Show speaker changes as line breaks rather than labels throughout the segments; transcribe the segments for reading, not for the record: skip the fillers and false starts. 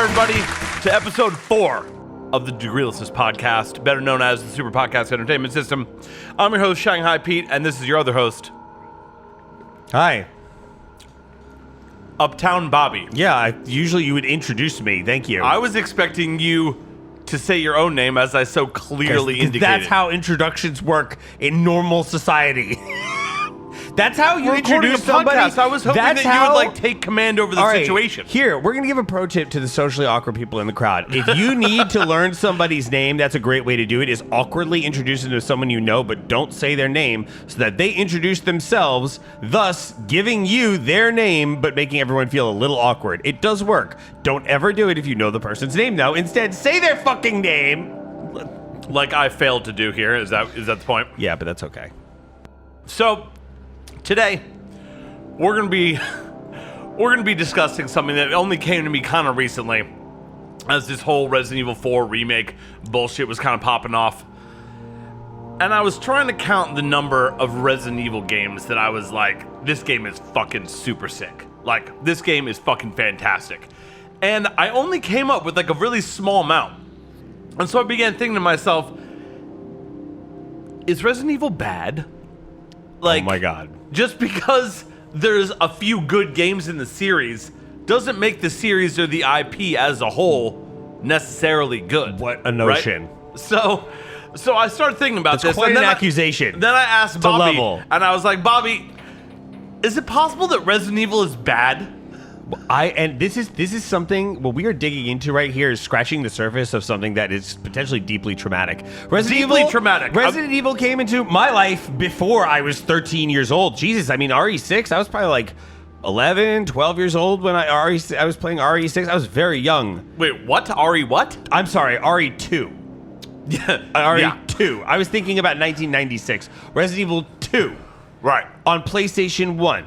everybody, to episode 4 of the Degreelessness podcast, better known as the Super Podcast Entertainment System. I'm your host, Shanghai Pete, and this is your other host,
Hi.
Uptown Bobby.
Yeah, usually you would introduce me. Thank you.
I was expecting you to say your own name, as I so clearly indicated.
That's how introductions work in normal society. That's how you introduce somebody.
I was hoping that you would take command over the situation.
Here, we're going to give a pro tip to the socially awkward people in the crowd. If you need to learn somebody's name, that's a great way to do it, is awkwardly introduce them to someone you know, but don't say their name, so that they introduce themselves, thus giving you their name, but making everyone feel a little awkward. It does work. Don't ever do it if you know the person's name, though. Instead, say their fucking name.
Like I failed to do here. Is that the point?
Yeah, but that's okay.
So, today, we're gonna be discussing something that only came to me kind of recently, as this whole Resident Evil 4 remake bullshit was kind of popping off, and I was trying to count the number of Resident Evil games that I was like, this game is fucking super sick. Like, this game is fucking fantastic, and I only came up with like a really small amount, and so I began thinking to myself, is Resident Evil bad? Like,
oh my god.
Just because there's a few good games in the series doesn't make the series or the IP as a whole necessarily good.
What a notion.
Right? So I started thinking about this.
Quite an accusation.
Then I asked Bobby,
and
I was like, Bobby, is it possible that Resident Evil is bad?
This is something what we are digging into right here is scratching the surface of something that is potentially deeply traumatic. Resident Evil came into my life before I was 13 years old. Jesus, I mean RE6, I was probably like 11, 12 years old when I was playing RE6. I was very young.
Wait, what? RE what?
I'm sorry, RE2.
Yeah.
RE2. I was thinking about 1996. Resident Evil 2.
Right.
On PlayStation 1.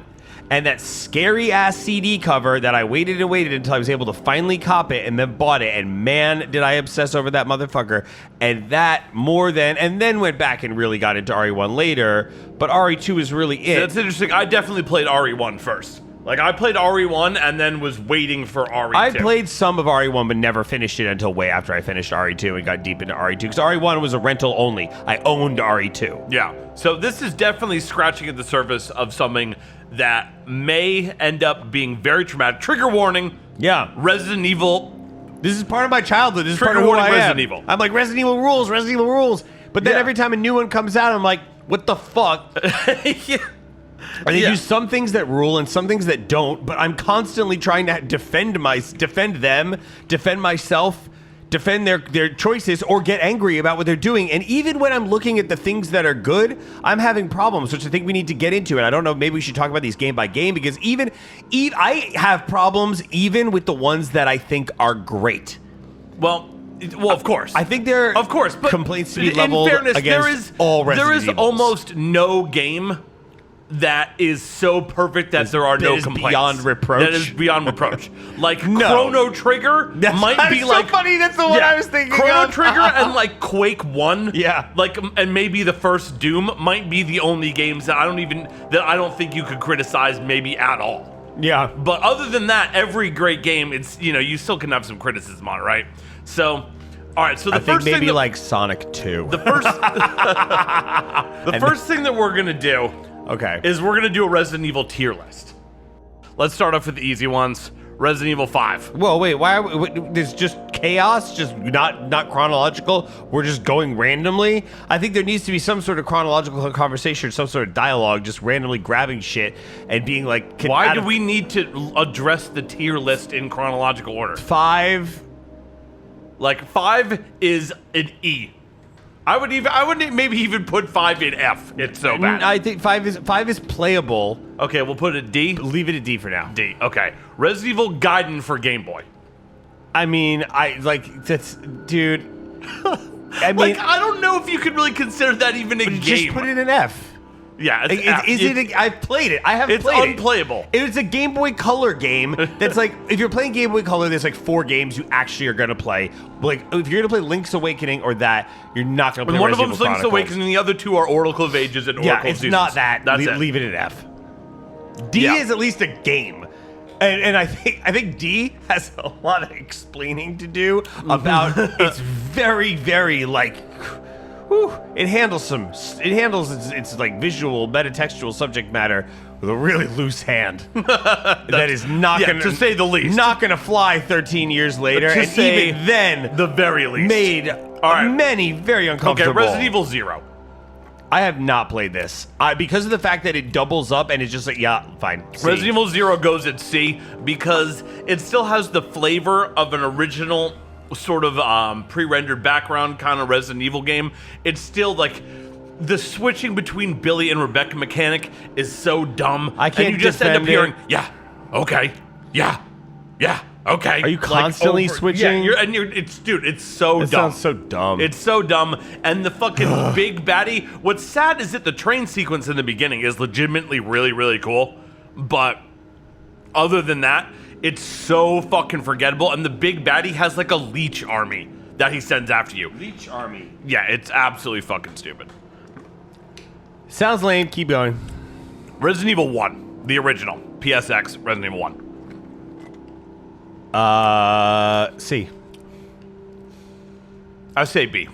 And that scary ass CD cover that I waited and waited until I was able to finally cop it and then bought it. And man, did I obsess over that motherfucker. And then went back and really got into RE1 later. But RE2 is really it.
That's interesting. I definitely played RE1 first. Like, I played RE1 and then was waiting for RE2.
I played some of RE1 but never finished it until way after I finished RE2 and got deep into RE2. Because RE1 was a rental only. I owned RE2.
Yeah. So this is definitely scratching at the surface of something that may end up being very traumatic. Trigger warning.
Yeah.
Resident Evil.
This is part of my childhood. This is
Trigger
part of who
warning,
I am.
Resident Evil.
I'm like, Resident Evil rules, Resident Evil rules. But then every time a new one comes out, I'm like, what the fuck?
Yeah.
And they do some things that rule and some things that don't, but I'm constantly trying to defend them, defend myself, defend their choices, or get angry about what they're doing. And even when I'm looking at the things that are good, I'm having problems, which I think we need to get into. And I don't know, maybe we should talk about these game by game, because even I have problems even with the ones that I think are great.
Well, of course.
I think there
of course, but
complaints to be leveled against all Resident Evils.
There is almost no game that is so perfect that there are no complaints.
Beyond reproach.
That is beyond reproach. Like Chrono Trigger might be like
so funny. That's the one I was thinking.
Chrono Trigger and like Quake 1.
Yeah.
Like, and maybe the first Doom might be the only games that I don't think you could criticize maybe at all.
Yeah.
But other than that, every great game, it's, you still can have some criticism on it, right? So, all right. So the first
maybe
thing
like Sonic 2.
The first thing that we're gonna do.
Okay.
Is we're going to do a Resident Evil tier list. Let's start off with the easy ones. Resident Evil 5.
Whoa, wait, there's just chaos, just not chronological? We're just going randomly? I think there needs to be some sort of chronological conversation, some sort of dialogue, just randomly grabbing shit and being like...
Why do we need to address the tier list in chronological order?
5.
Like, 5 is an E. I would maybe even put 5 in F. It's so bad.
I think 5 is playable.
Okay, we'll put it D.
Leave it at D for now.
D. Okay. Resident Evil Gaiden for Game Boy.
I mean, that's, dude. I mean,
I don't know if you could really consider that even a game.
Just put it in F.
Yeah,
I've played it. I have played it.
It's unplayable.
It's a Game Boy Color game that's like, if you're playing Game Boy Color, there's like 4 games you actually are going to play. Like, if you're going to play Link's Awakening or that, you're not going to play
one
Resident
of
Evil
them's Link's Awakening, the other 2 are Oracle of Ages and Oracle of Seasons.
It's not that.
That's
Leave it at F. D is at least a game. And I think D has a lot of explaining to do about it's very, very like it handles its like visual metatextual subject matter with a really loose hand. That is not
yeah,
gonna,
to say the least,
not gonna fly 13 years later,
to
and
say
even then
the very least
made many very uncomfortable.
Okay, Resident Evil 0.
I have not played this. Because of the fact that it doubles up and it's just like, yeah, fine. C.
Resident Evil 0 goes at C because it still has the flavor of an original sort of pre-rendered background kind of Resident Evil game. It's still like the switching between Billy and Rebecca mechanic is so dumb.
I can't
and you just end up
defend
hearing,
it.
yeah, okay, yeah, okay.
Are you constantly switching?
Yeah, it's so
It
dumb.
sounds so dumb.
It's so dumb. And the fucking big baddie, what's sad is that the train sequence in the beginning is legitimately really, really cool. But other than that, it's so fucking forgettable. And the big baddie has like a leech army that he sends after you.
Leech army.
Yeah, it's absolutely fucking stupid.
Sounds lame. Keep going.
Resident Evil 1, the original. PSX, Resident Evil 1.
C.
I say B.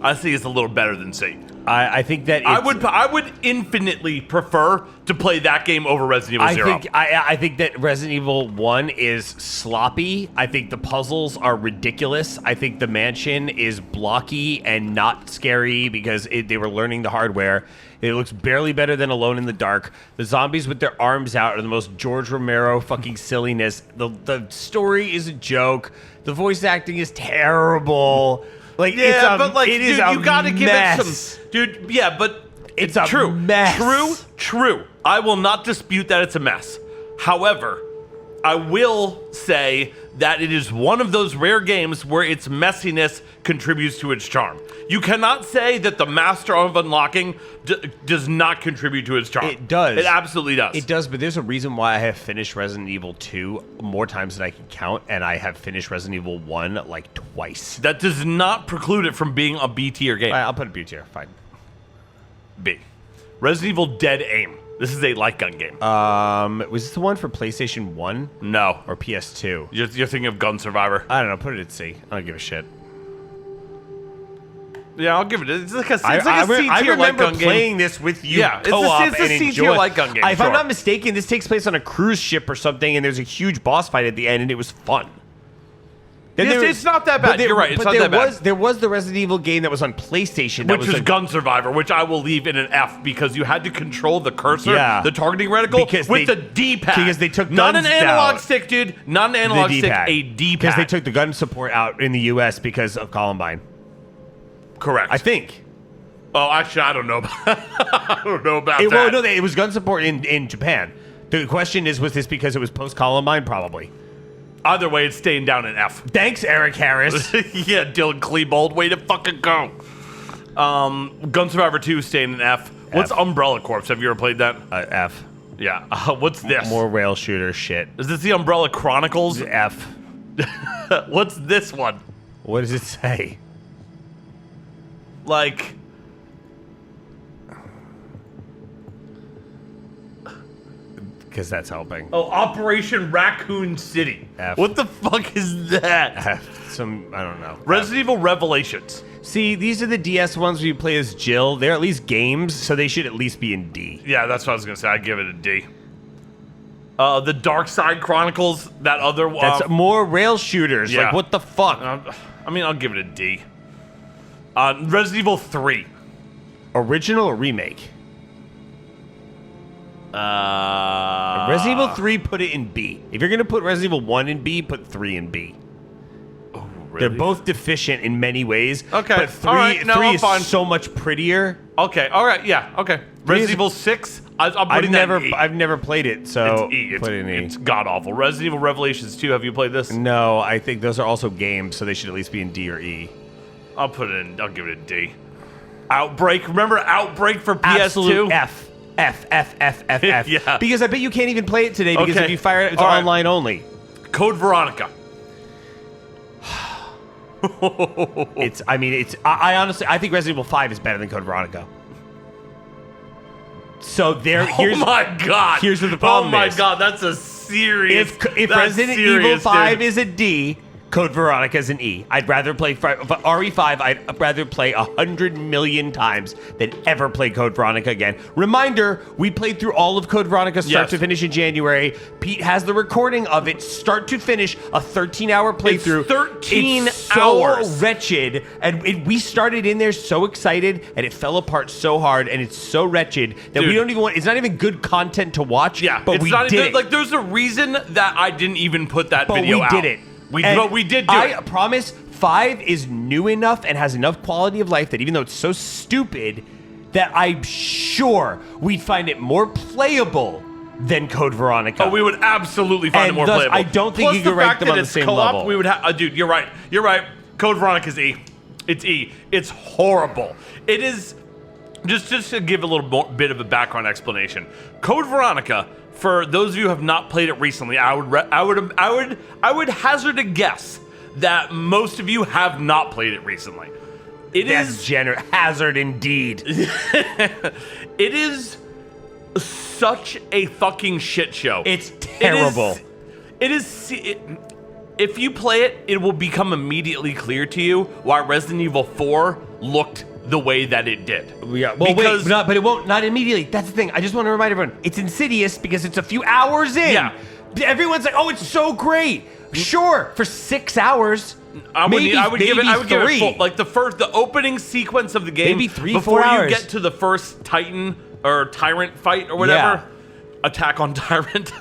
I think it's a little better than C.
I think that
I would infinitely prefer to play that game over Resident Evil 0.
I think that Resident Evil 1 is sloppy. I think the puzzles are ridiculous. I think the mansion is blocky and not scary because they were learning the hardware. It looks barely better than Alone in the Dark. The zombies with their arms out are the most George Romero fucking silliness. The story is a joke. The voice acting is terrible. Like,
yeah, but like,
it
dude,
is a
you gotta give
mess.
it some, dude. Yeah, but
It's a
true,
mess.
True. I will not dispute that it's a mess. However, I will say that it is one of those rare games where its messiness contributes to its charm. You cannot say that the Master of Unlocking does not contribute to its charm.
It does.
It absolutely does.
It does, but there's a reason why I have finished Resident Evil 2 more times than I can count, and I have finished Resident Evil 1 like twice.
That does not preclude it from being a B tier game.
I'll put a B tier. Fine.
B. Resident Evil Dead Aim. This is a light gun game.
Was this the one for PlayStation 1
No.
or PS2?
You're thinking of Gun Survivor.
I don't know. Put it at C. I don't give a shit.
Yeah, I'll give it. It's like a C
I
tier light
remember
gun game.
playing this with you
Yeah, it's a-
co-op
it's a
and
C tier
enjoy.
light gun game,
If I'm
sure.
not mistaken, this takes place on a cruise ship or something, and there's a huge boss fight at the end, and it was fun. Then
It's not that bad. You're right. It's not that bad.
There was the Resident Evil game that was on PlayStation. That
Which was
a-
Gun Survivor, which I will leave in an F because you had to control the cursor,
Yeah.
the targeting reticle,
Because
with
they-
the D-pad.
because they took
not an
guns
analog
down.
stick, dude. Not an analog stick, a D-pad.
Because they took the gun support out in the U.S. because of Columbine.
Correct.
I think.
Oh, actually, I don't know. I don't know about
Well,
that.
no, it was gun support in Japan. The question is, was this because it was post-Columbine? Probably.
Either way, it's staying down in F.
Thanks, Eric Harris.
Yeah, Dylan Klebold, way to fucking go. Gun Survivor 2 staying in F. What's
F.
Umbrella Corps? Have you ever played that?
F.
Yeah. What's this?
More rail shooter shit.
Is this the Umbrella Chronicles?
F.
What's this one?
What does it say?
Like,
Because that's helping.
oh, Operation Raccoon City.
F.
What the fuck is that?
F. I don't know.
Resident Evil Revelations.
See, these are the DS ones where you play as Jill. They're at least games, so they should at least be in D.
Yeah, that's what I was gonna say. I'd give it a D. The Dark Side Chronicles, that other one.
That's more rail shooters.
yeah.
Like, what the fuck?
I mean, I'll give it a D. Resident Evil 3.
Original or remake? Resident Evil 3, put it in B. If you're going to put Resident Evil 1 in B, put 3 in B.
Oh, really?
They're both deficient in many ways.
Okay,
But 3,
all right, no,
3
I'm
is
fine.
so much prettier.
Okay, all right, yeah, okay. Resident Evil 6, I'm putting that in E.
I've never played it, so
It's E.
put it in E.
It's god-awful. Resident Evil Revelations 2, have you played this?
No, I think those are also games, so they should at least be in D or E.
I'll give it a D. Outbreak, remember Outbreak for PS2?
Absolute F. F.
Yeah.
Because I bet you can't even play it today because
Okay.
if you fire it, it's
All right.
online only.
Code Veronica.
I honestly, I think Resident Evil 5 is better than Code Veronica. So
Oh my god!
Here's what the problem is.
Oh my god, that's a serious.
If
that's
Resident
serious,
Evil 5
dude.
is a D, Code Veronica is an E. I'd rather play RE5. I'd rather play 100 million times than ever play Code Veronica again. Reminder: we played through all of Code Veronica start to finish in January. Pete has the recording of it, start to finish, a 13-hour playthrough.
It's 13
it's
hours.
So wretched, and we started in there so excited, and it fell apart so hard, and it's so wretched that we don't even want. It's not even good content to watch.
Yeah,
but
it's
we
not
did
even,
it.
like, there's a reason that I didn't even put that
But
video
we
out.
did it.
But we did do
I
it.
promise 5 is new enough and has enough quality of life that even though it's so stupid, that I'm sure we'd find it more playable than Code Veronica.
Oh, we would absolutely find
And
it more
thus,
playable.
I don't think
Plus
you could
the
rank
fact
them
that
on the
it's
same
co-op,
level.
We would have, dude. You're right. You're right. Code Veronica's E. It's E. It's horrible. It is. Just to give a little bit of a background explanation. Code Veronica, for those of you who have not played it recently, I would hazard a guess that most of you have not played it recently.
That's hazard indeed.
It is such a fucking shit show.
It's terrible.
If you play it, it will become immediately clear to you why Resident Evil 4 looked the way that it did.
Yeah, well,
because,
wait, but it won't, not immediately. That's the thing. I just want to remind everyone, it's insidious because it's a few hours in.
Yeah.
Everyone's like, oh, it's so great. Sure, for 6 hours.
I would give it
three.
full, like the opening sequence of the game.
Maybe 3-4
before
hours.
you get to the first Titan or Tyrant fight or whatever.
Yeah.
Attack on Tyrant.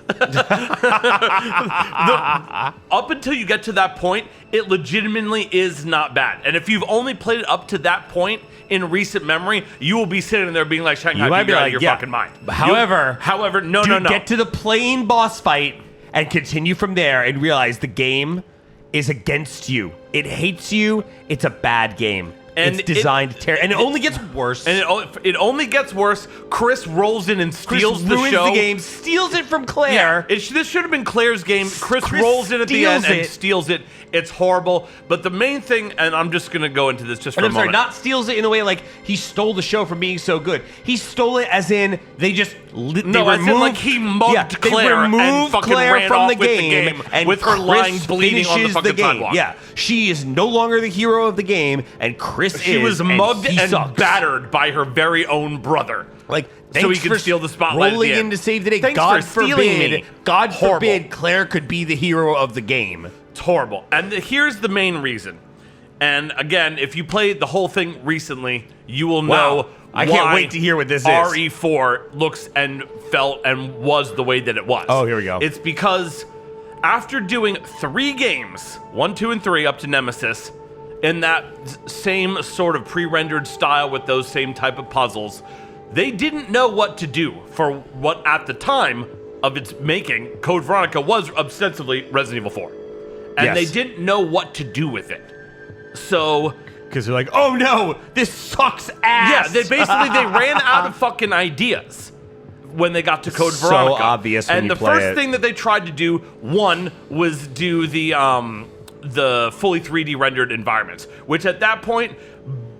Up until you get to that point, it legitimately is not bad. And if you've only played it up to that point in recent memory, you will be sitting there being like, Shanghai,
You might be
you're out
like,
of your
yeah.
fucking mind.
However,
no.
Get to the plain boss fight and continue from there and realize the game is against you. It hates you. It's a bad game.
And
it's designed to tear, and it only gets worse.
And it only gets worse. Chris rolls in and steals
Chris
the
ruins
show.
the game, steals it from Claire.
This should have been Claire's game. Chris rolls in at the end and steals it. It's horrible. But the main thing, and I'm just going to go into this just for a moment.
Not steals it in a way like he stole the show from being so good. He stole it as in they just as in
like he mugged Claire and fucking ran
from
off
the
with
game,
the game
and
with her
Chris
lying bleeding on the
finishes
fucking sidewalk.
Yeah, she is no longer the hero of the game, and Chris
She was mugged and battered by her very own brother.
Like,
so he could steal the spotlight.
Rolling
at the
in
end.
to save the day.
Thanks
God
for stealing
forbid.
me.
God
Horrible.
forbid Claire could be the hero of the game.
It's horrible. And here's the main reason. And again, if you played the whole thing recently, you will know
I can't wait to hear what this is.
RE4 looks and felt and was the way that it was.
Oh, here we go.
It's because after doing 3 games, 1, 2, and 3 up to Nemesis, in that same sort of pre-rendered style with those same type of puzzles, they didn't know what to do for what at the time of its making, Code Veronica was ostensibly Resident Evil 4. And they didn't know what to do with it. So...
Because they're like, oh no, this sucks ass.
Yeah, they ran out of fucking ideas when they got to Code
So
Veronica.
obvious when
and
you
the
play
first
it.
thing that they tried to do, one, was do the fully 3D rendered environments, which at that point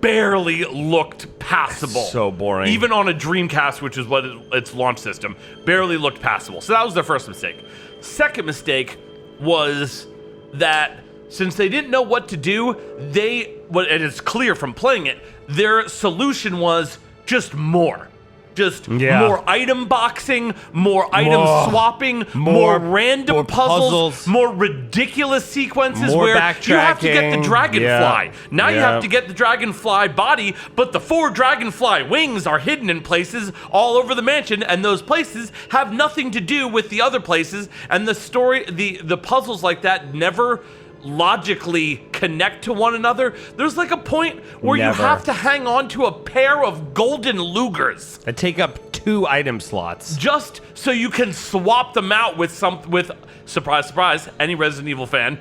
barely looked passable.
So boring.
Even on a Dreamcast, which is what its launch system, barely looked passable. So that was their first mistake. Second mistake was that since they didn't know what to do, and it's clear from playing it, their solution was just more. Just more item boxing, more item swapping, more random puzzles, more ridiculous sequences
more
where you have to get the
backtracking.
dragonfly. Now you have to get the dragonfly body, but the 4 dragonfly wings are hidden in places all over the mansion, and those places have nothing to do with the other places, and the story, the puzzles like that never logically connect to one another. There's like a point where you have to hang on to a pair of golden Lugers
that take up 2 item slots
just so you can swap them out with surprise, surprise, any Resident Evil fan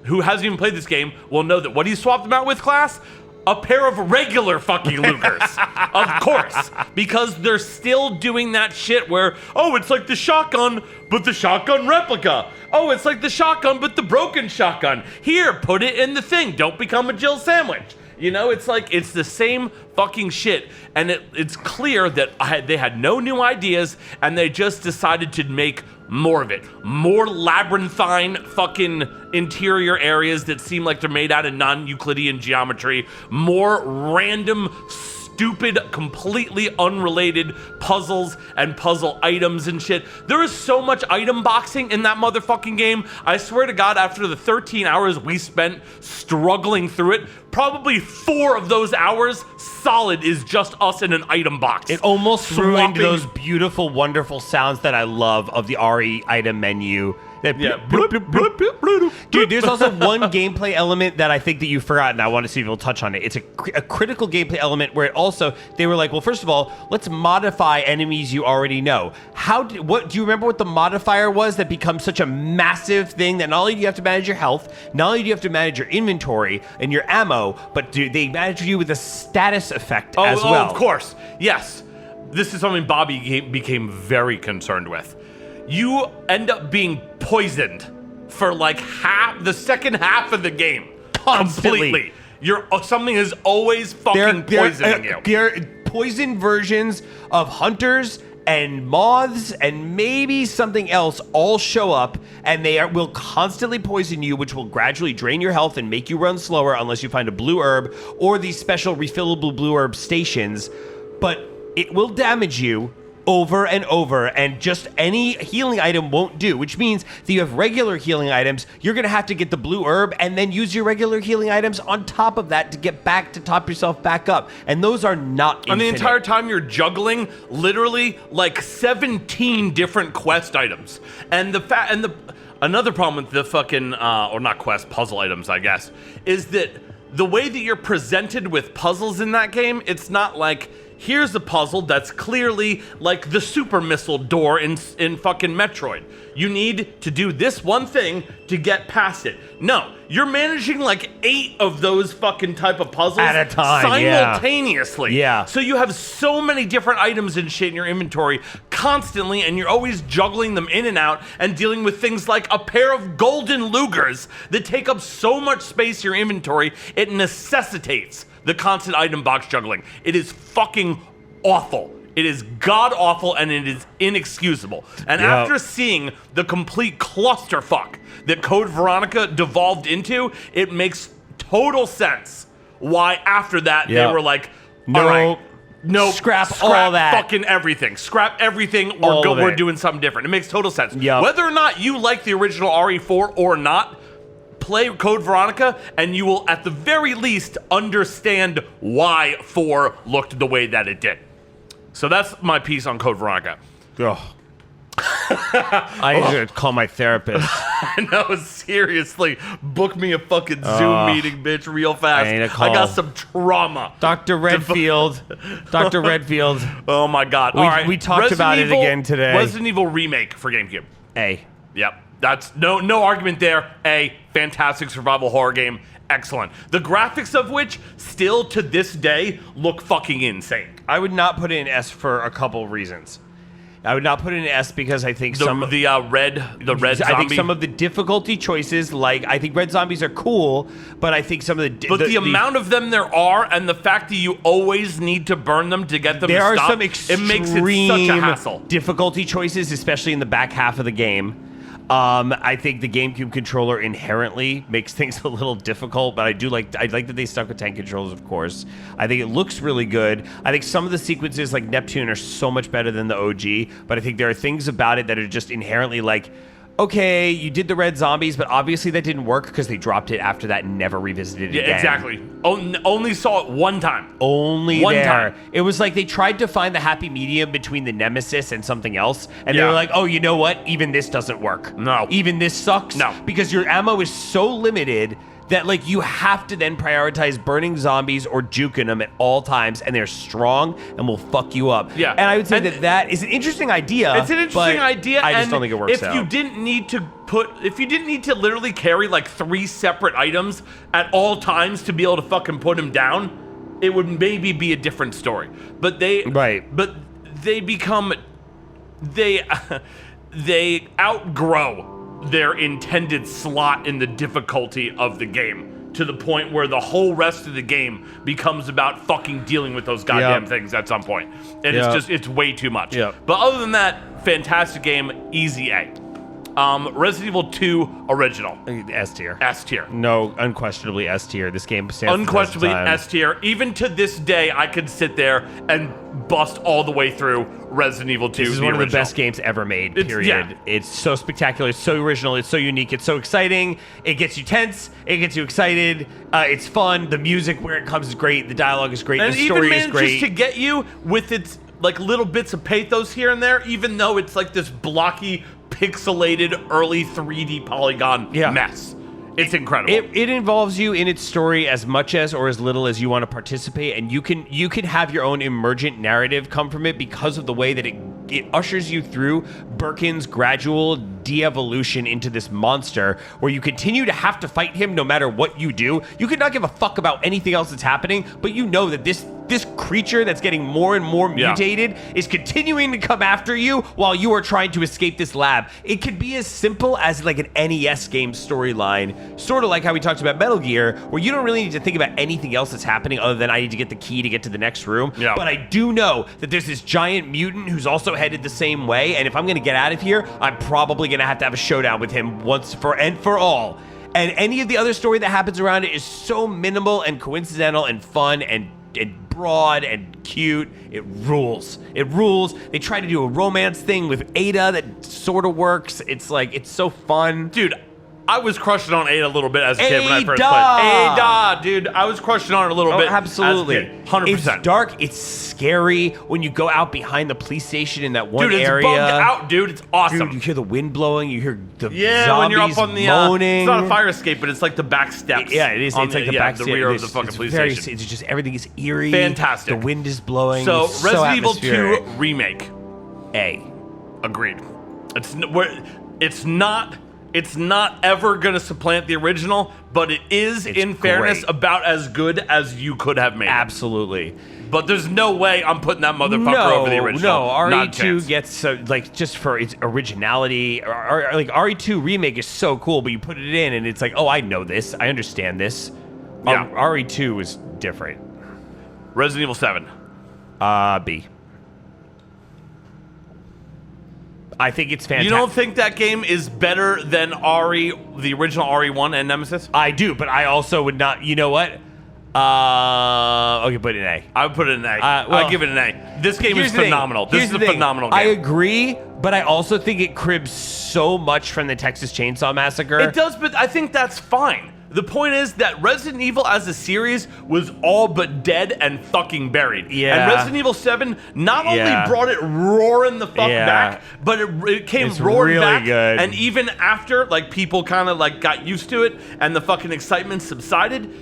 who hasn't even played this game will know that. What do you swap them out with, class? A pair of regular fucking Lugers. Of course. Because they're still doing that shit where, oh, it's like the shotgun, but the shotgun replica. Oh, it's like the shotgun, but the broken shotgun. Here, put it in the thing. Don't become a Jill sandwich. You know, it's like, it's the same fucking shit. And it's clear that they had no new ideas and they just decided to make more of it. More labyrinthine fucking interior areas that seem like they're made out of non-Euclidean geometry. More random, stupid, completely unrelated puzzles and puzzle items and shit. There is so much item boxing in that motherfucking game. I swear to God, after the 13 hours we spent struggling through it, probably 4 of those hours solid is just us in an item box.
It almost ruined
Swapping-
those beautiful, wonderful sounds that I love of the RE item menu. That bloop, bloop, bloop, bloop, bloop. Dude, there's also one gameplay element that I think that you forgot, and I want to see if you'll touch on it. It's a critical gameplay element where it also, they were like, well, first of all, let's modify enemies you already know. What do you remember what the modifier was that becomes such a massive thing that not only do you have to manage your health, not only do you have to manage your inventory and your ammo, but they manage you with a status effect as well.
Oh, of course. Yes. This is something Bobby became very concerned with. You end up being poisoned for like the second half of the game.
Constantly.
Completely. Something is always fucking poisoning you.
They're poison versions of hunters and moths and maybe something else all show up, and will constantly poison you, which will gradually drain your health and make you run slower unless you find a blue herb or these special refillable blue herb stations. But it will damage you over and over, and just any healing item won't do, which means that you have regular healing items, you're going to have to get the blue herb and then use your regular healing items on top of that to get back to top yourself back up. And those are not infinite.
And the entire time you're juggling literally like 17 different quest items. And another problem with the fucking or not quest, puzzle items, I guess, is that the way that you're presented with puzzles in that game, it's not like, here's a puzzle that's clearly like the super missile door in fucking Metroid. You need to do this one thing to get past it. No, you're managing like 8 of those fucking type of puzzles
at a time,
simultaneously.
Yeah.
So you have so many different items and shit in your inventory constantly, and you're always juggling them in and out and dealing with things like a pair of golden Lugers that take up so much space in your inventory, it necessitates the constant item box juggling. It is fucking awful. It is god-awful, and it is inexcusable. And after seeing the complete clusterfuck that Code Veronica devolved into, it makes total sense why after that they were like, all right, no,
scrap all that.
Fucking everything. Scrap everything, or we're doing something different. It makes total sense.
Yep.
Whether or not you like the original RE4 or not, play Code Veronica, and you will, at the very least, understand why 4 looked the way that it did. So that's my piece on Code Veronica.
Ugh. I should call my therapist.
I know, seriously. Book me a fucking Zoom meeting, bitch, real fast. I got some trauma.
Dr. Redfield. Dr. Redfield.
Oh my God. All right.
We talked about it again today.
Resident Evil Remake for GameCube.
A.
Yep. That's no argument there. A fantastic survival horror game. Excellent. The graphics of which still to this day look fucking insane.
I would not put it in S for a couple reasons. I would not put it in S because I think
the red zombie.
I think some of the difficulty choices, like I think red zombies are cool, but I think some of
the amount of them there are, and the fact that you always need to burn them to get them to stop,
some extreme
it makes it such a hassle.
Difficulty choices, especially in the back half of the game. I think the GameCube controller inherently makes things a little difficult, but I like that they stuck with 10 controllers, of course. I think it looks really good. I think some of the sequences like Neptune are so much better than the OG, but I think there are things about it that are just inherently like, okay, you did the red zombies, but obviously that didn't work because they dropped it after that and never revisited it again.
Yeah, exactly. Only saw it one time.
Only one time. It was like they tried to find the happy medium between the Nemesis and something else, and they were like, oh, you know what? Even this doesn't work.
No.
Even this sucks.
No.
Because your ammo is so limited that like you have to then prioritize burning zombies or juking them at all times, and they're strong and will fuck you up.
Yeah.
And I would say that is an interesting idea.
It's an interesting idea.
I just don't think it works out.
If you didn't need to literally carry like 3 separate items at all times to be able to fucking put them down, it would maybe be a different story. But they outgrow their intended slot in the difficulty of the game to the point where the whole rest of the game becomes about fucking dealing with those goddamn things at some point. And it's way too much.
Yep.
But other than that, fantastic game, easy A. Resident Evil 2 original.
S tier.
S tier.
No, unquestionably S tier. This game stands
Unquestionably
the test of time.
S tier. Even to this day, I could sit there and bust all the way through Resident Evil 2.
This is one of the best games ever made, period. It's so spectacular. It's so original. It's so unique. It's so exciting. It gets you tense. It gets you excited. It's fun. The music where it comes is great. The dialogue is great.
And
the story is great.
Just to get you with its like little bits of pathos here and there, even though it's like this blocky, pixelated, early 3D polygon mess. It's incredible.
It involves you in its story as much as or as little as you want to participate, and you can have your own emergent narrative come from it because of the way that it ushers you through Birkin's gradual de-evolution into this monster where you continue to have to fight him no matter what you do. You could not give a fuck about anything else that's happening, but you know that this creature that's getting more and more mutated is continuing to come after you while you are trying to escape this lab. It could be as simple as like an NES game storyline, sort of like how we talked about Metal Gear, where you don't really need to think about anything else that's happening other than I need to get the key to get to the next room. Yeah. But I do know that there's this giant mutant who's also headed the same way, and if I'm going to get out of here, I'm probably going to have a showdown with him once and for all. And any of the other story that happens around it is so minimal and coincidental and fun and broad and cute. It rules. It rules. They try to do a romance thing with Ada that sort of works. It's like, it's so fun.
Dude, I was crushing on Ada a little bit as a kid when I first played. Ada, dude, I was crushing on it a little bit.
Absolutely.
As a kid. 100%.
It's dark. It's scary when you go out behind the police station in that one area.
Dude, it's bugged out, dude. It's awesome.
Dude, you hear the wind blowing. You hear the
zombies when you're up on the
moaning.
It's not a fire escape, but it's like the back steps.
Yeah, it is. It's like the back steps.
The rear of the fucking police station.
It's just everything is eerie.
Fantastic.
The wind is blowing.
So,
it's
Resident Evil 2
atmospheric.
remake.
A.
Agreed. It's not ever going to supplant the original, but it is, in fairness, about as good as you could have made it.
Absolutely.
But there's no way I'm putting that motherfucker over the original.
No, RE2 gets, like, just for its originality, like, RE2 Remake is so cool, but you put it in, and it's like, oh, I know this. I understand this.
Yeah.
RE2 was different.
Resident Evil 7.
B. I think it's fantastic.
You don't think that game is better than the original RE1 and Nemesis?
I do, but I also would not. You know what? Okay, put it in A.
I would put it in A. I'd give it an A. This game is phenomenal. This is a phenomenal game.
I agree, but I also think it cribs so much from the Texas Chainsaw Massacre.
It does, but I think that's fine. The point is that Resident Evil as a series was all but dead and fucking buried.
Yeah.
And Resident Evil 7 not only brought it roaring the fuck back, but it came roaring
really
back.
Good.
And even after, like, people kind of like got used to it and the fucking excitement subsided,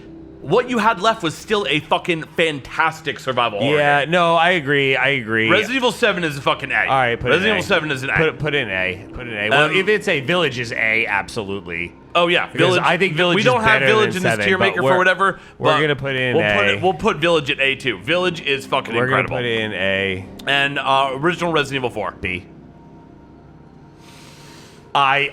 what you had left was still a fucking fantastic survival horror.
Yeah, no, I agree.
Resident Evil 7 is a fucking A.
All right, put
Resident
it in
Evil 7 is an A.
Put it in A. Put it in A. Well, if it's a Village is A, absolutely.
Oh yeah,
because
Village.
I think Village.
We don't
is
have
better
Village
than
in this
7,
tier maker for whatever.
We're gonna put it in A.
We'll put Village at A too. Village is fucking incredible.
We're gonna put it in A.
And original Resident Evil 4.
B. I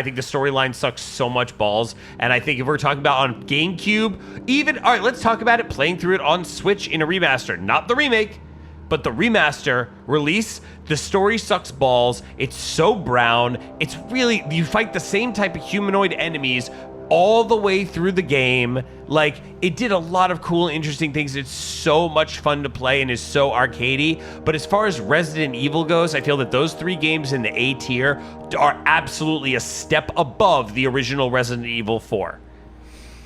think the storyline sucks so much balls, and I think if we're talking about on GameCube, all right, let's talk about it playing through it on Switch in a remaster, not the remake, but the remaster release. The story sucks balls. It's so brown. It's really, you fight the same type of humanoid enemies all the way through the game. Like, it did a lot of cool, interesting things. It's so much fun to play and is so arcadey. But as far as Resident Evil goes, I feel that those 3 games in the A tier are absolutely a step above the original Resident Evil 4.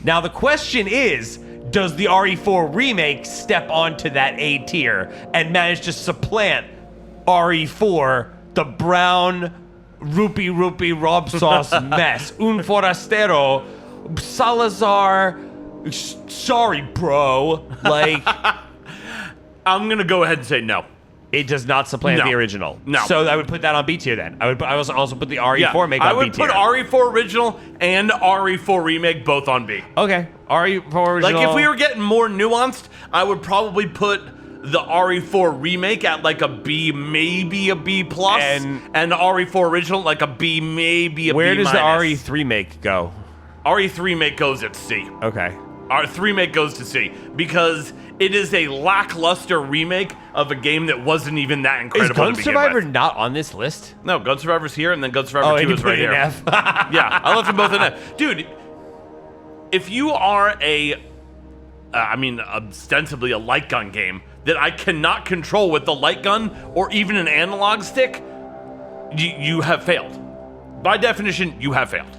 Now, the question is, does the RE4 remake step onto that A tier and manage to supplant RE4, the brown rupee Rob sauce mess? Un forastero, Salazar, sorry, bro. Like,
I'm gonna go ahead and say no.
It does not supplant the original.
No.
So I would put that on B tier then. I would also put the RE4 make on B tier.
I would put RE4 original and RE4 remake both on B.
Okay. RE4 original.
Like, if we were getting more nuanced, I would probably put the RE4 remake at like a B, maybe a B plus, and the RE4 original like a B, maybe a B minus.
Where does the RE3 make go?
RE3 remake goes at C.
Okay.
RE3 remake goes to C because it is a lackluster remake of a game that wasn't even that incredible.
Is Gun
to begin
Survivor
with.
not on this list?
No, Gun Survivor's here, and then Gun Survivor 2
you
is
put
right
it in
here.
F.
Yeah, I left them both in F. Dude, if you are ostensibly a light gun game that I cannot control with the light gun or even an analog stick, you have failed. By definition, you have failed.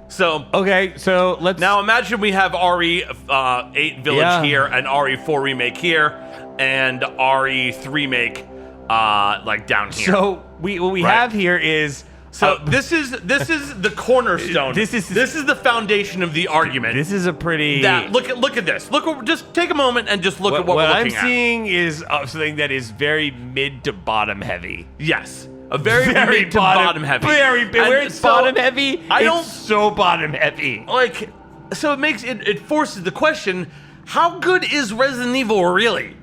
So
Okay, so let's
now imagine we have RE8 Village here and RE4 remake here and RE3 remake like down here.
So what we have here is
this is the cornerstone. This is the foundation of the argument.
this is a pretty
Look at this. Just take a moment and just look at what we're
I'm
looking at.
seeing is something that is very mid to bottom heavy.
Yes. A very mid to bottom heavy.
Very big.
And
Where it's
so,
bottom heavy,
it's
so bottom heavy.
like, so it forces the question, how good is Resident Evil really?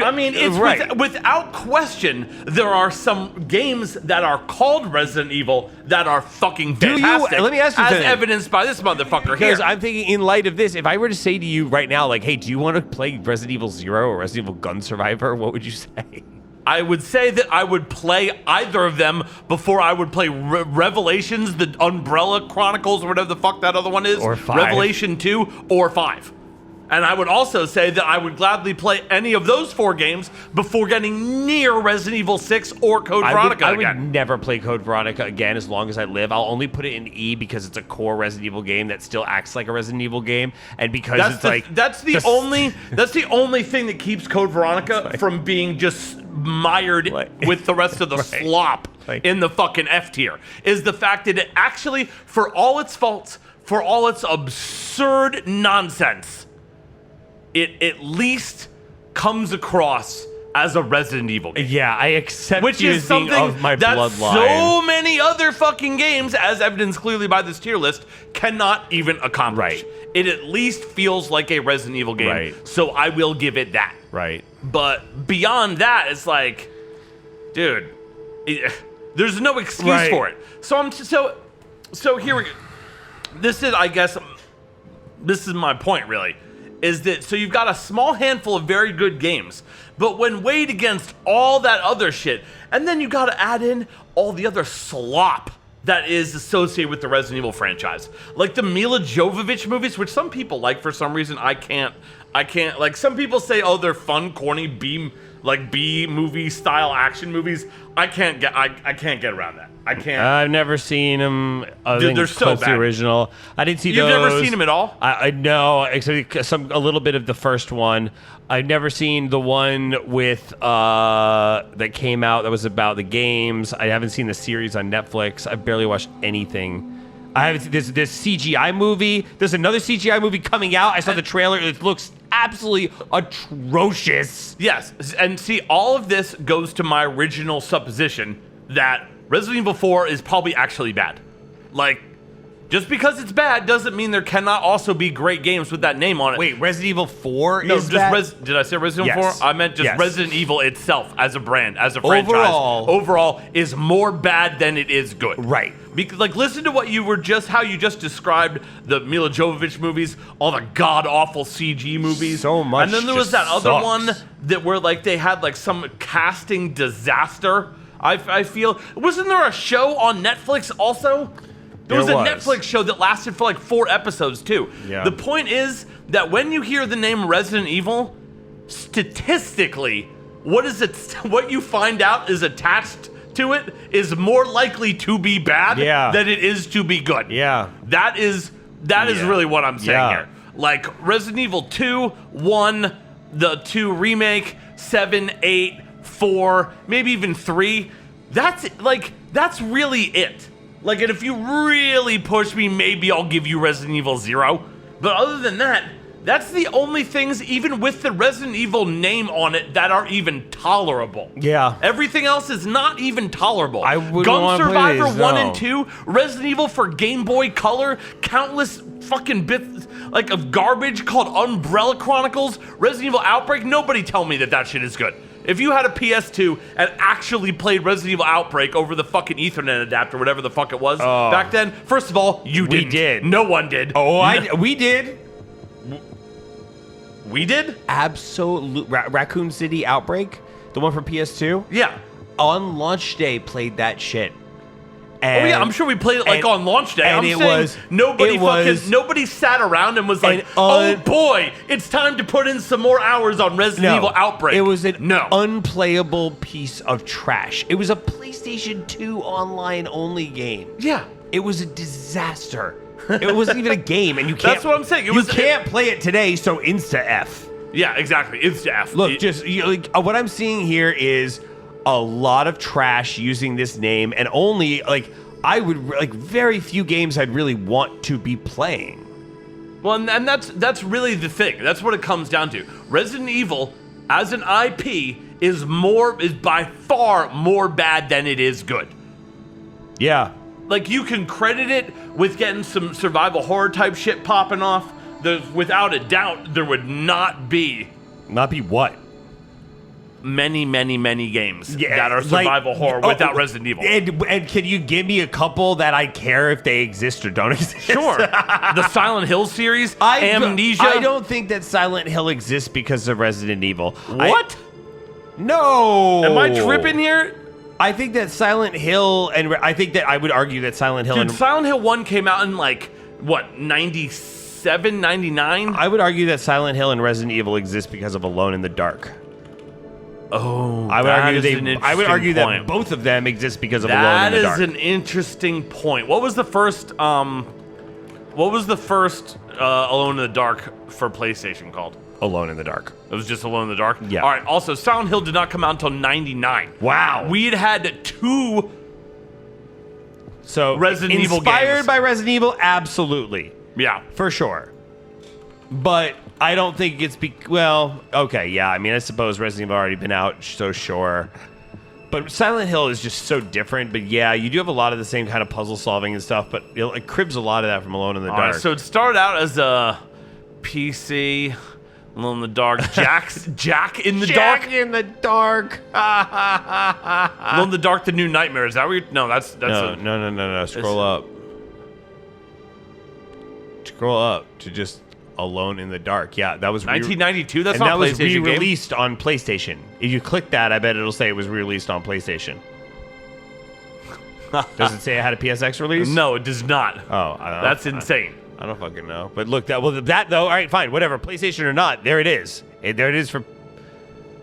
I mean, it's
right.
without question, there are some games that are called Resident Evil that are fucking fantastic.
Let me ask you
as
something.
evidenced by this motherfucker here.
Because I'm thinking, in light of this, if I were to say to you right now, like, hey, do you want to play Resident Evil 0 or Resident Evil Gun Survivor? What would you say?
I would say that I would play either of them before I would play Revelations, the Umbrella Chronicles, or whatever the fuck that other one is.
Or 5.
Revelation 2 or 5. And I would also say that I would gladly play any of those 4 games before getting near Resident Evil 6 or Code Veronica
I
again.
would never play Code Veronica again as long as I live. I'll only put it in E because it's a core Resident Evil game that still acts like a Resident Evil game, and because
that's the only thing that keeps Code Veronica from being just mired with the rest of the slop in the fucking F tier, is the fact that it actually, for all its faults, for all its absurd nonsense, it at least comes across as a Resident Evil game.
Yeah, I accept
Which
you
is
as being
something
of my
that
bloodline.
so many other fucking games, as evidenced clearly by this tier list, cannot even accomplish.
Right.
It at least feels like a Resident Evil game,
Right.
so I will give it that.
Right.
But beyond that, it's like, dude, there's no excuse for it. So here we go. This is, I guess, this is my point really, is that so you've got a small handful of very good games, but when weighed against all that other shit, and then you got to add in all the other slop that is associated with the Resident Evil franchise, like the Mila Jovovich movies, which some people like for some reason. I can't. Like, some people say, oh, they're fun, corny B movie style action movies. I can't get around that. I can't.
I've never seen them.
Dude, they're so
the
bad.
original. I didn't see
You've
those.
never seen them at all?
I no, except a little bit of the first one. I've never seen the one with that came out that was about the games. I haven't seen the series on Netflix. I've barely watched anything. I haven't. This CGI movie. There's another CGI movie coming out. I saw the trailer. It looks absolutely atrocious.
Yes, and see, all of this goes to my original supposition that Resident Evil 4 is probably actually bad. Like, just because it's bad doesn't mean there cannot also be great games with that name on it.
Wait, Resident Evil 4
No,
is
just
that?
did I say Resident Evil
Yes.
4? I meant just
Yes.
Resident Evil itself as a brand, as a franchise. Overall is more bad than it is good.
Right.
Because, like, listen to how you just described the Mila Jovovich movies, all the god-awful CG movies.
So much
And then there was
just
that other
sucks.
one that where, like, they had, like, some casting disaster. I feel. Wasn't there a show on Netflix also? There was a Netflix show that lasted for like 4 episodes too.
Yeah.
The point is that when you hear the name Resident Evil, statistically, what you find out is attached to it is more likely to be bad than it is to be good.
Yeah.
That is really what I'm saying here. Like Resident Evil 2, 1, the 2 remake, 7, 8, 4, maybe even 3. That's really it. Like, and if you really push me, maybe I'll give you Resident Evil 0. But other than that, that's the only things, even with the Resident Evil name on it, that are even tolerable.
Yeah.
Everything else is not even tolerable.
I wouldn't
Gun
wanna play
Survivor
these,
1
no.
and 2, Resident Evil for Game Boy Color, countless fucking bits like of garbage called Umbrella Chronicles, Resident Evil Outbreak. Nobody tell me that shit is good. If you had a PS2 and actually played Resident Evil Outbreak over the fucking Ethernet adapter, whatever the fuck it was back then, first of all, you didn't.
We did.
No one did.
We did.
We did?
Absolute Raccoon City Outbreak, the one for PS2.
Yeah.
On launch day, played that shit.
And, yeah, I'm sure we played it like on launch day. I'm saying nobody sat around and was like, oh boy, it's time to put in some more hours on Resident Evil Outbreak.
It was an unplayable piece of trash. It was a PlayStation 2 online only game.
Yeah.
It was a disaster. It wasn't even a game, and you can't.
That's what I'm saying.
You can't play it today, so Insta F.
Yeah, exactly. Insta F.
Look, what I'm seeing here is a lot of trash using this name, and only very few games I'd really want to be playing.
Well, and that's really the thing. That's what it comes down to. Resident Evil as an IP is by far more bad than it is good.
Yeah.
Like, you can credit it with getting some survival horror type shit popping off. Without a doubt, there would not be
what?
Many games that are survival horror without Resident Evil.
And can you give me a couple that I care if they exist or don't exist?
Sure. The Silent Hill series, Amnesia.
I don't think that Silent Hill exists because of Resident Evil.
What?
No.
Am I tripping here?
I think that Silent Hill, and I think that I would argue that Silent Hill...
Dude, Silent Hill 1 came out in, 97, 99?
I would argue that Silent Hill and Resident Evil exist because of Alone in the Dark.
Oh,
I would argue that both of them exist because of Alone in the Dark.
That is an interesting point. What was the first Alone in the Dark for PlayStation called?
Alone in the Dark.
It was just Alone in the Dark?
Yeah.
All right, also, Silent Hill did not come out until 99.
Wow.
We had two Resident Evil games.
Inspired by Resident Evil? Absolutely.
Yeah.
For sure. But I don't think it's... okay, yeah. I mean, I suppose Resident Evil already been out, so sure. But Silent Hill is just so different. But yeah, you do have a lot of the same kind of puzzle solving and stuff, but it cribs a lot of that from Alone in the Dark.
Right, so it started out as a PC... Alone in the Dark. Jack in the Dark?
Jack in the Dark.
Alone in the Dark, The New Nightmare. Is that where No, that's
No. Scroll up. Scroll up to just Alone in the Dark. Yeah, that was
1992. That's not a PlayStation game.
And that was re-released on PlayStation. If you click that, I bet it'll say it was re-released on PlayStation. Does it say it had a PSX release?
No, it does not.
Oh,
that's insane.
I don't fucking know. But look, that though, all right, fine, whatever. PlayStation or not, there it is. There it is for...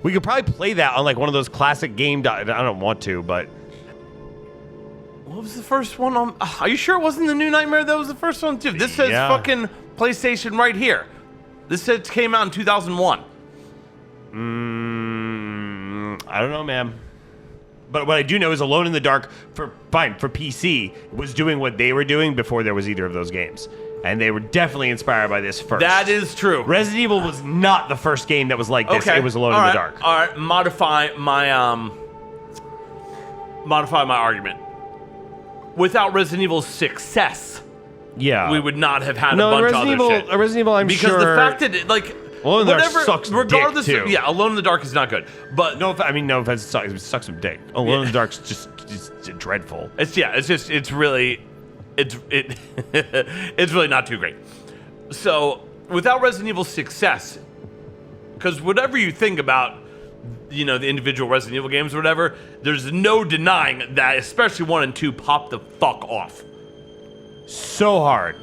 We could probably play that on one of those classic game... I don't want to, but...
What was the first one on... Are you sure it wasn't The New Nightmare that was the first one, too? This says fucking PlayStation right here. This says it came out in 2001.
I don't know, man. But what I do know is Alone in the Dark, for PC, was doing what they were doing before there was either of those games. And they were definitely inspired by this first.
That is true.
Resident Evil was not the first game that was like this.
Okay.
It was Alone in the Dark.
All right, modify my argument. Without Resident Evil's success, we would not have had a bunch of other shit.
Resident Evil, I'm sure...
Because the fact that,
Alone in the Dark sucks
regardless
dick, too.
Yeah, Alone in the Dark is not good. But
no offense, it sucks some dick. Alone in the Dark's just dreadful.
It's really not too great. So without Resident Evil's success, because whatever you think about, the individual Resident Evil games or whatever, there's no denying that especially 1 and 2 pop the fuck off.
So hard.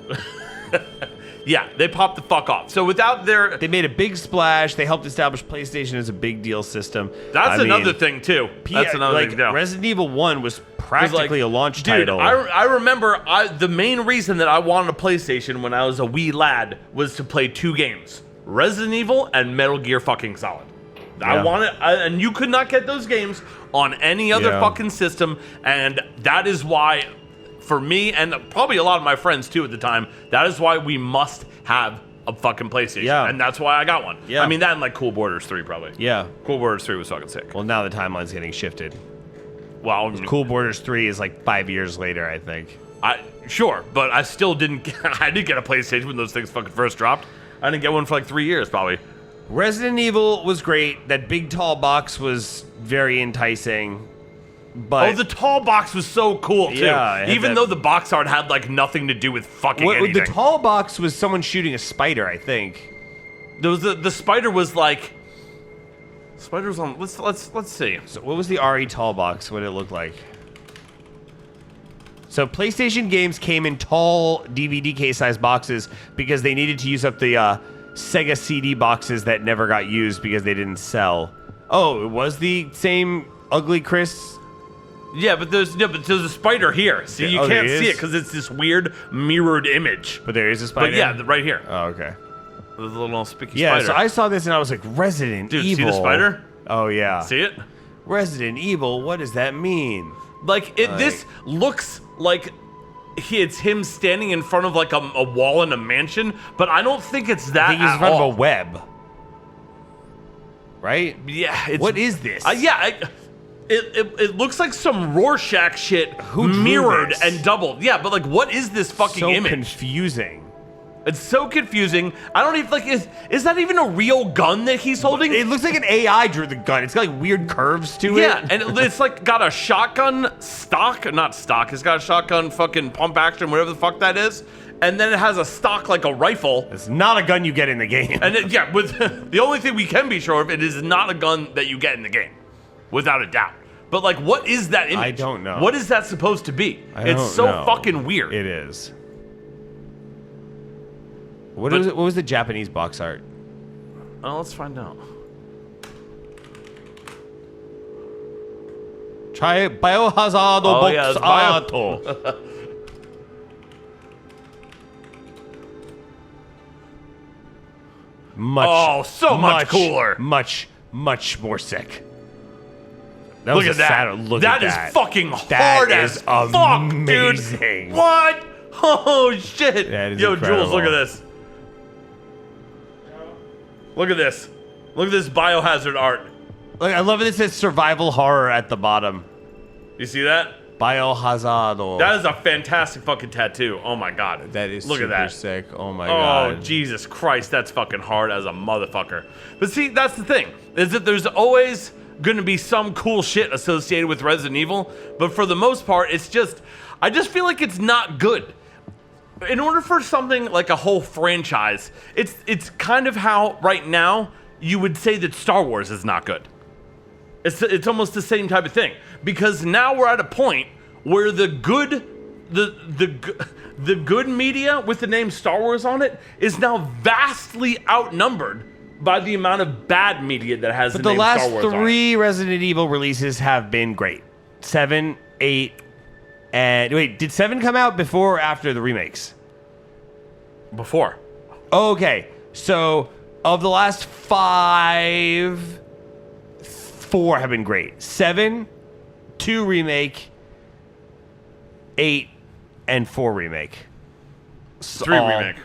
Yeah, they popped the fuck off. So without
they made a big splash. They helped establish PlayStation as a big deal system.
That's another thing too. That's another thing too.
Resident Evil 1 was practically a launch title.
I remember the main reason that I wanted a PlayStation when I was a wee lad was to play 2 games: Resident Evil and Metal Gear fucking Solid. Yeah. I wanted, and you could not get those games on any other fucking system, and that is why. For me, and probably a lot of my friends, too, at the time, that is why we must have a fucking PlayStation.
Yeah.
And that's why I got one.
Yeah.
I mean, that and, Cool Borders 3, probably.
Yeah.
Cool Borders 3 was fucking sick.
Well, now the timeline's getting shifted.
Well,
Cool Borders 3 is 5 years later, I think.
Sure, but I still didn't get... I didn't get a PlayStation when those things fucking first dropped. I didn't get one for 3 years, probably.
Resident Evil was great. That big tall box was very enticing. But
the tall box was so cool too.
Yeah,
even though the box art had like nothing to do with fucking anything.
The tall box was someone shooting a spider, I think.
There was the spider was like spiders on. Let's see.
So what was the RE tall box? What did it look like? So PlayStation games came in tall DVD case size boxes because they needed to use up the Sega CD boxes that never got used because they didn't sell. Oh, it was the same ugly Chris.
Yeah, but there's a spider here. See, you can't see it because it's this weird mirrored image.
But there is a spider.
But yeah, right here.
Oh, okay.
There's a little spiky
yeah,
spider.
so I saw this and I was like, Resident
Dude,
Evil.
see the spider?
Oh yeah.
See it?
Resident Evil. What does that mean?
Like this looks like it's him standing in front of like a wall in a mansion, but I don't think it's that.
I think he's in front of a web. Right?
Yeah.
What is this?
It looks like some Rorschach shit
Who drew
mirrored
this?
and doubled. Yeah, but like, what is this fucking
So
image?
confusing.
It's so confusing. I don't even like. Is that even a real gun that he's holding?
It looks like an AI drew the gun. It's got like weird curves to it.
Yeah, and it's like got a shotgun stock, not stock. It's got a shotgun fucking pump action, whatever the fuck that is. And then it has a stock like a rifle.
It's not a gun you get in the game.
And with the only thing we can be sure of, it is not a gun that you get in the game, without a doubt. But like, what is that image?
I don't know.
What is that supposed to be? It's so fucking weird.
It is. What was the Japanese box art?
Oh, let's find out.
Try Biohazard box art.
Much cooler.
Much more sick.
Look at that.
Look at that.
That is fucking hard as fuck,
amazing.
dude. What? Oh, shit.
That is
Yo,
incredible.
Jules, look at this. Look at this. Look at this biohazard art.
Look, I love it. It says survival horror at the bottom.
You see that?
Biohazard.
That is a fantastic fucking tattoo. Oh my god.
That is
Look
super
at that.
sick. Oh my
Oh,
god.
Jesus Christ, that's fucking hard as a motherfucker. But see, that's the thing, is that there's always gonna be some cool shit associated with Resident Evil, but for the most part, it's just, I just feel like it's not good. In order for something like a whole franchise, it's kind of how right now you would say that Star Wars is not good. It's almost the same type of thing, because now we're at a point where the good media with the name Star Wars on it is now vastly outnumbered by the amount of bad media that has the name Star Wars on it.
But the last 3 Resident Evil releases have been great. 7, 8, and wait, did 7 come out before or after the remakes?
Before.
Okay, so of the last 5, 4 have been great. 7, 2 remake, 8, and 4 remake.
3 remake.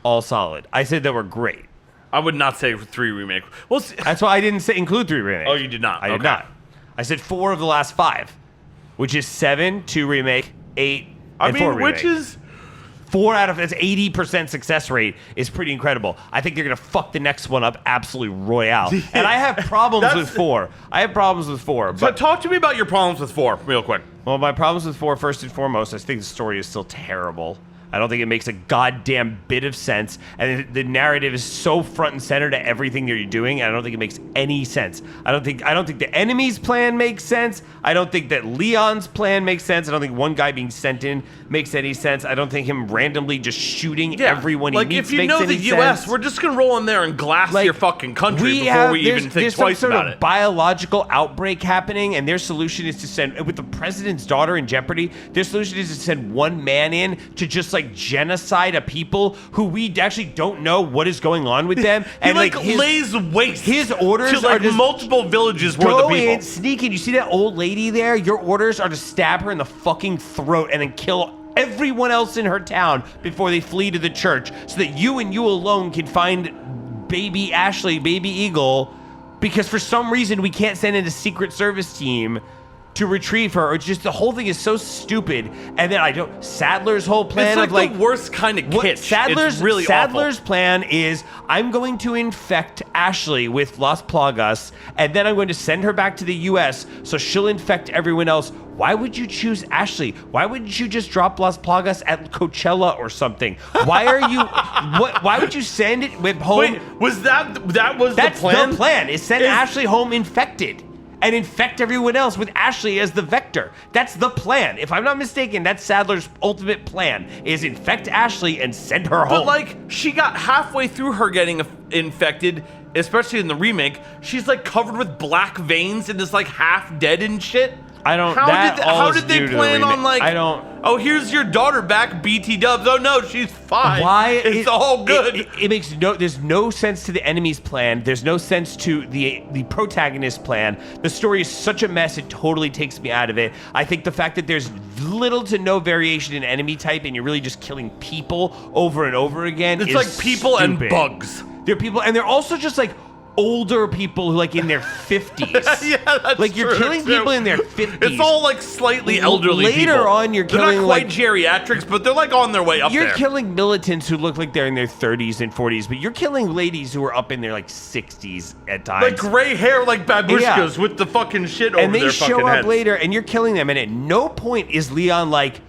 All solid. I said they were great.
I would not say 3 remake. Well,
That's why I didn't say include 3 remake.
Oh, you did not.
I did not. I said 4 of the last 5, which is 7, 2 remake, 8, and 4 remake.
Which is
4 out of that's 80% success rate is pretty incredible. I think they're gonna fuck the next one up absolutely royale. And I have problems with 4.
But talk to me about your problems with 4 real quick.
Well, my problems with 4, first and foremost, I think the story is still terrible. I don't think it makes a goddamn bit of sense, and the narrative is so front and center to everything that you're doing, and I don't think it makes any sense. I don't think the enemy's plan makes sense. I don't think that Leon's plan makes sense. I don't think one guy being sent in makes any sense. I don't think him randomly just shooting everyone he meets makes any sense.
Like, if you know the U.S., we're just gonna roll in there and glass your fucking country before we even think twice about it. There's some sort of
biological outbreak happening, and their solution is to send, with the president's daughter in jeopardy, their solution is to send one man in to just like genocide a people who we actually don't know what is going on with them.
And he lays waste.
His orders
to like
are just
multiple villages worth of people.
Go in, sneak in. You see that old lady there? Your orders are to stab her in the fucking throat and then kill everyone else in her town before they flee to the church, so that you and you alone can find baby Ashley, baby Eagle, because for some reason we can't send in a Secret Service team to retrieve her. Or just the whole thing is so stupid. And then Sadler's whole plan
it's like
of like
the worst kind of kitsch.
Sadler's
it's really
Sadler's
awful.
plan is I'm going to infect Ashley with Las Plagas, and then I'm going to send her back to the U.S. so she'll infect everyone else. Why would you choose Ashley? Why wouldn't you just drop Las Plagas at Coachella or something? Why are you? Why would you send it with home?
Wait, was that's the plan?
That's the plan. Is send Ashley home infected and infect everyone else with Ashley as the vector. That's the plan. If I'm not mistaken, that's Sadler's ultimate plan, is infect Ashley and send her home.
But, like, she got halfway through her getting infected, especially in the remake. She's, like, covered with black veins and is, like, half dead and shit.
I don't.
How did they plan on, like?
I don't.
Oh, here's your daughter back, BT Dubs. Oh no, she's fine.
Why?
It's all good.
It makes no. There's no sense to the enemy's plan. There's no sense to the protagonist plan. The story is such a mess. It totally takes me out of it. I think the fact that there's little to no variation in enemy type, and you're really just killing people over and over again.
It's
is
like people
stupid.
and bugs.
They're people, and they're also just like older people who, like, in their 50s.
Yeah, that's
like you're
true,
killing
too.
people in their 50s.
It's all like slightly elderly
Later
people.
on, you're killing,
they're not quite
like,
geriatrics, but they're like on their way up
you're
there.
killing militants who look like they're in their 30s and 40s, but you're killing ladies who are up in their like 60s at times.
Like gray hair, like babushkas with the fucking shit over
and they
their
show
fucking
up
heads.
later, and you're killing them, and at no point is Leon like,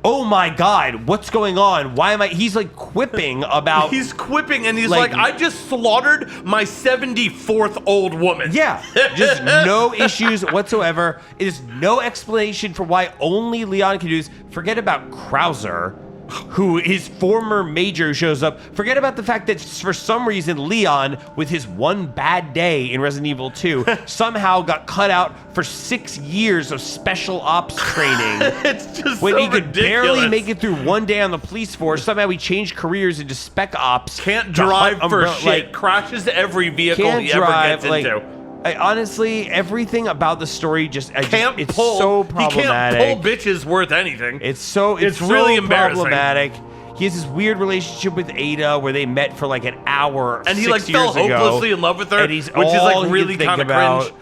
oh my god, what's going on? Why am I? He's like quipping about.
He's quipping and he's like, I just slaughtered my 74th old woman.
Yeah, just no issues whatsoever. There's no explanation for why only Leon can do this. Forget about Krauser, who his former major shows up. Forget about the fact that for some reason Leon, with his one bad day in Resident Evil 2, somehow got cut out for 6 years of special ops training.
It's just
when
so
he could
ridiculous.
barely make it through one day on the police force. Somehow he changed careers into spec ops.
Can't drive for shit.
Like,
crashes every vehicle
can't
he
drive,
ever gets into.
Honestly, everything about the story it's
Pull.
so
He
problematic.
can't pull bitches worth anything.
It's so
really embarrassing.
problematic. He has this weird relationship with Ada where they met for like an hour,
And he
6
like fell
years ago,
hopelessly in love with her,
and he's
which is
all
like
he
really
can think
kind of
about.
cringe.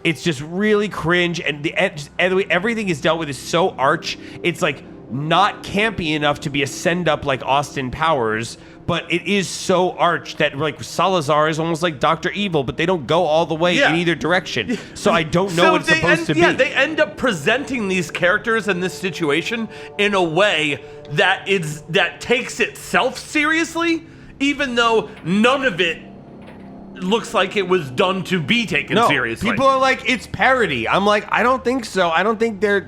It's just really cringe, and the way everything is dealt with is so arch. It's like not campy enough to be a send up like Austin Powers, but it is so arch that like Salazar is almost like Dr. Evil, but they don't go all the way in either direction. So I don't know what it's supposed to be.
Yeah, they end up presenting these characters in this situation in a way that takes itself seriously, even though none of it looks like it was done to be taken seriously.
People are like, it's parody. I'm like, I don't think so. I don't think they're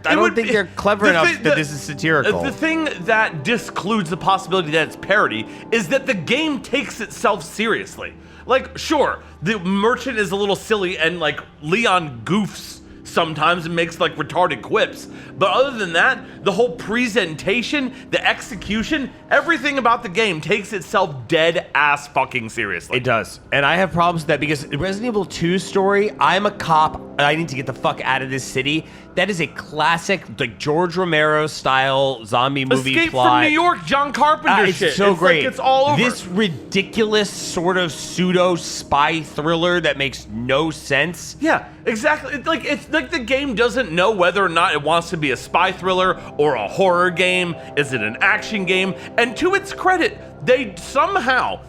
clever enough that this is satirical.
The thing that discludes the possibility that it's parody is that the game takes itself seriously. Like, sure, the merchant is a little silly and like Leon goofs sometimes and makes like retarded quips. But other than that, the whole presentation, the execution, everything about the game takes itself dead ass fucking seriously.
It does. And I have problems with that because Resident Evil 2 story, I'm a cop and I need to get the fuck out of this city. That is a classic, like George Romero style zombie movie
Escape
plot.
from New York, John Carpenter
it's
shit.
So
it's
great.
Like it's all over.
This ridiculous sort of pseudo spy thriller that makes no sense.
Yeah, exactly. It's like the game doesn't know whether or not it wants to be a spy thriller or a horror game. Is it an action game? And to its credit, they somehow,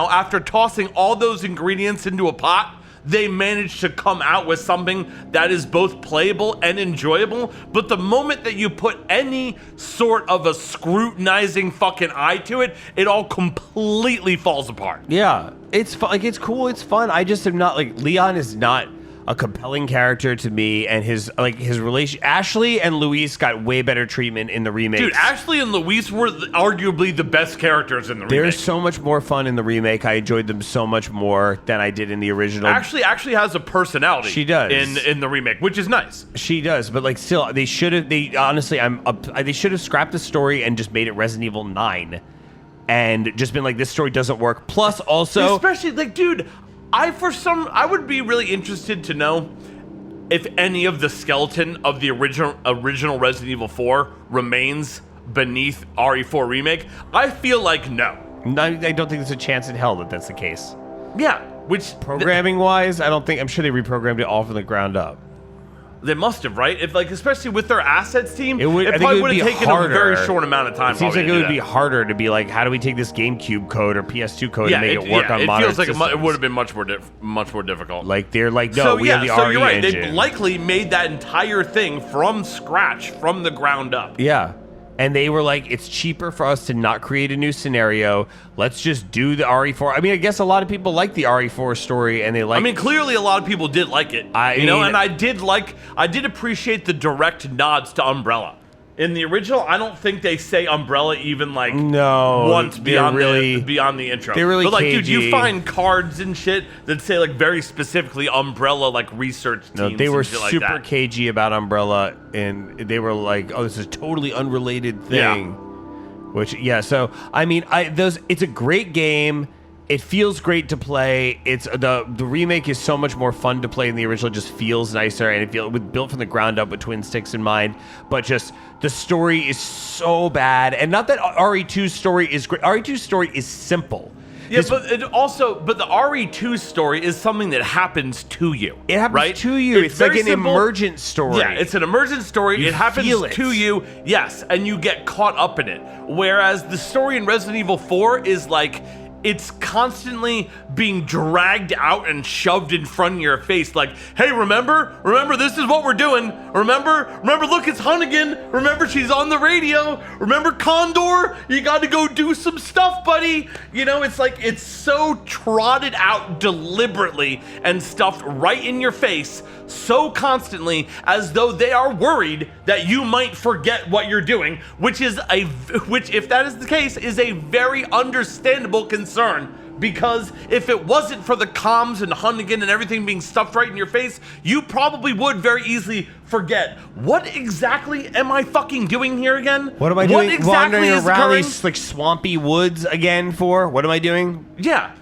after tossing all those ingredients into a pot, they managed to come out with something that is both playable and enjoyable. But the moment that you put any sort of a scrutinizing fucking eye to it, it all completely falls apart.
Yeah, it's like it's cool, it's fun. I just am not like Leon is not a compelling character to me, and his relation. Ashley and Luis got way better treatment in the remake.
Dude, Ashley and Luis were arguably the best characters in the remake.
They're so much more fun in the remake. I enjoyed them so much more than I did in the original.
Ashley actually has a personality.
She does
in the remake, which is nice.
She does, but like still, they should have. They honestly, they should have scrapped the story and just made it Resident Evil 9, and just been like, this story doesn't work. Plus, also,
especially like, dude. I would be really interested to know if any of the skeleton of the original Resident Evil 4 remains beneath RE4 Remake. I feel like no.
I don't think there's a chance in hell that that's the case.
Yeah, which
programming wise, I'm sure they reprogrammed it all from the ground up.
They must have, right? If like, especially with their assets team,
I think
probably would have taken
harder.
a very short amount of time.
It seems like it would be
that.
harder to be like, how do we take this GameCube code or PS2 code and make it work on modern
feels like
systems?
it would have been much more difficult.
Like they're like, no, we have the RE
you're right.
engine.
They likely made that entire thing from scratch, from the ground up.
Yeah. And they were like, it's cheaper for us to not create a new scenario. Let's just do the RE4. I mean, I guess a lot of people like the RE4 story, and they like.
I mean, clearly a lot of people did like it. And I did appreciate the direct nods to Umbrella. In the original, I don't think they say Umbrella even like once beyond the intro.
They're really
but like,
cagey.
dude, you find cards and shit that say like very specifically Umbrella like research teams.
No, they were
and shit
super
like that.
cagey about Umbrella, and they were like, "Oh, this is a totally unrelated thing."
Yeah.
Which, yeah. So, I mean, it's a great game. It feels great to play. It's the remake is so much more fun to play than the original. It just feels nicer, and it feels built from the ground up with twin sticks in mind. But just the story is so bad, and not that RE2's story is great. RE2's story is simple.
Yeah, but the RE2 story is something that happens to you.
It happens
right?
to you. It's like an emergent story.
Yeah, it's an emergent story. It happens to you, yes, and you get caught up in it. Whereas the story in Resident Evil 4 is like, it's constantly being dragged out and shoved in front of your face. Like, hey, remember, this is what we're doing. Remember, look, it's Hunnigan. Remember, she's on the radio. Remember, Condor, you got to go do some stuff, buddy. You know, it's like, it's so trotted out deliberately and stuffed right in your face so constantly, as though they are worried that you might forget what you're doing, which, if that is the case, is a very understandable concern. Because if it wasn't for the comms and Hunnigan and everything being stuffed right in your face, you probably would very easily forget. What exactly am I fucking doing here again?
What am I doing?
What exactly
Wandering
is
around
occurring?
these like swampy woods again for? What am I doing?
Yeah.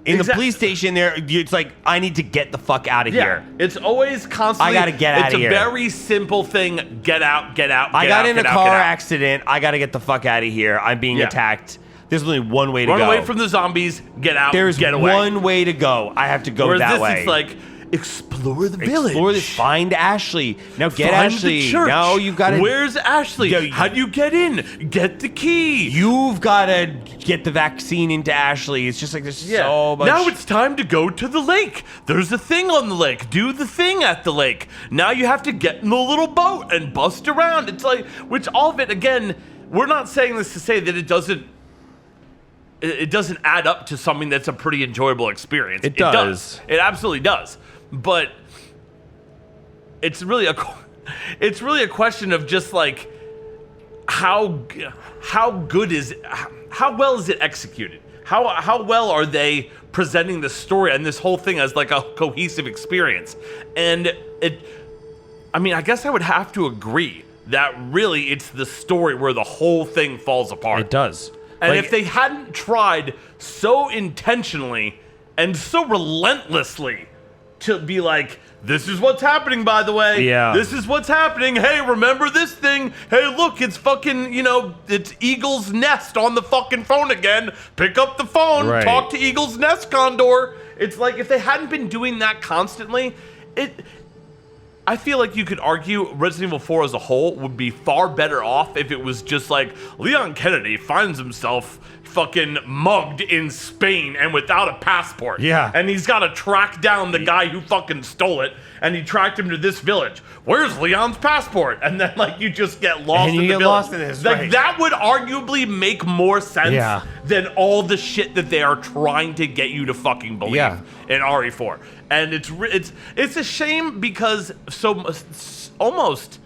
In the police station there, it's like, I need to get the fuck out of here.
It's always constantly.
I gotta get out of here.
It's a very simple thing. Get out.
I got in a car accident. I gotta get the fuck out of here. I'm being attacked. There's only one way to go.
Run away from the zombies. Get out.
There's
get away.
one way to go. I have to go that way.
It's like, explore the village.
Explore this. Find Ashley. Now get
Find
Ashley.
the church.
Now you've got to.
Where's Ashley? How do you get in? Get the key.
You've got to get the vaccine into Ashley. It's just like there's so much.
Now it's time to go to the lake. There's a thing on the lake. Do the thing at the lake. Now you have to get in the little boat and bust around. It's like, which all of it, again, we're not saying this to say that it doesn't add up to something that's a pretty enjoyable experience.
It does.
It absolutely does. But it's really a question of just like how well is it executed? How well are they presenting the story and this whole thing as like a cohesive experience? And I guess I would have to agree that really it's the story where the whole thing falls apart.
It does.
And if they hadn't tried so intentionally and so relentlessly to be like, this is what's happening, by the way.
Yeah.
This is what's happening. Hey, remember this thing? Hey, look, it's fucking, it's Eagle's Nest on the fucking phone again. Pick up the phone.
Right.
Talk to Eagle's Nest, Condor. It's like, if they hadn't been doing that constantly, I feel like you could argue Resident Evil 4 as a whole would be far better off if it was just like Leon Kennedy finds himself fucking mugged in Spain and without a passport.
Yeah.
And he's got to track down the guy who fucking stole it, and he tracked him to this village. Where's Leon's passport? And then like you just get lost
and
in
you
the
get
village.
lost in this,
Like
right.
that would arguably make more sense than all the shit that they are trying to get you to fucking believe in RE4. And it's a shame because almost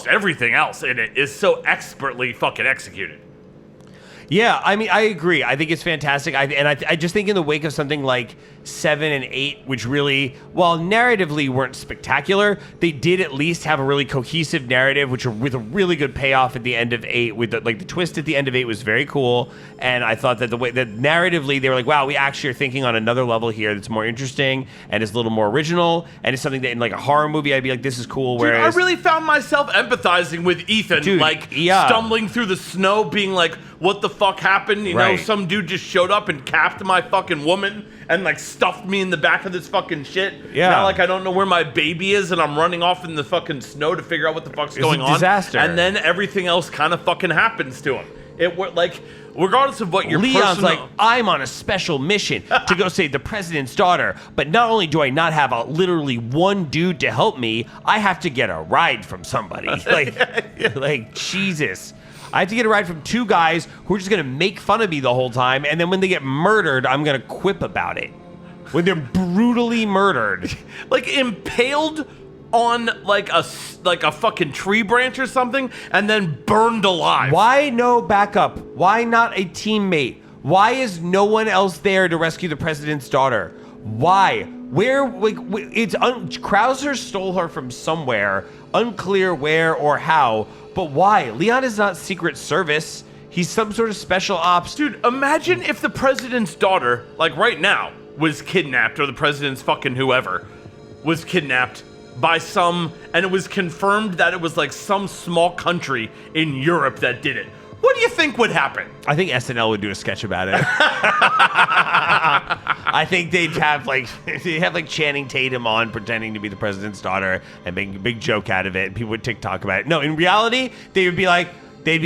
everything else in it is so expertly fucking executed.
Yeah, I mean, I agree. I think it's fantastic. I just think in the wake of something like 7 and 8, which really, while narratively weren't spectacular, they did at least have a really cohesive narrative, which with a really good payoff at the end of 8. With the twist at the end of 8 was very cool, and I thought that the way that narratively they were like, wow, we actually are thinking on another level here that's more interesting and is a little more original, and it's something that in like a horror movie I'd be like, this is cool.
Dude,
whereas
I really found myself empathizing with Ethan, stumbling through the snow, being like, what the fuck happened. You know, some dude just showed up and capped my fucking woman and like stuffed me in the back of this fucking shit.
Yeah.
Now like I don't know where my baby is and I'm running off in the fucking snow to figure out what the fuck's going on.
Disaster.
And then everything else kind of fucking happens to him. Like, regardless of what your
Leon's
personal...
like, I'm on a special mission to go save the president's daughter, but not only do I not have literally one dude to help me, I have to get a ride from somebody. Like Jesus. I have to get a ride from two guys who are just going to make fun of me the whole time, and then when they get murdered, I'm going to quip about it. When they're brutally murdered.
Like, impaled on like a fucking tree branch or something, and then burned alive.
Why no backup? Why not a teammate? Why is no one else there to rescue the president's daughter? Why? Where? Like, Krauser stole her from somewhere, unclear where or how. But why? Leon is not Secret Service. He's some sort of special ops.
Dude, imagine if the president's daughter, like right now, was kidnapped, or the president's fucking whoever was kidnapped by and it was confirmed that it was like some small country in Europe that did it. What do you think would happen?
I think SNL would do a sketch about it. I think they'd have like Channing Tatum on pretending to be the president's daughter and making a big joke out of it, and people would TikTok about it. No, in reality, they'd be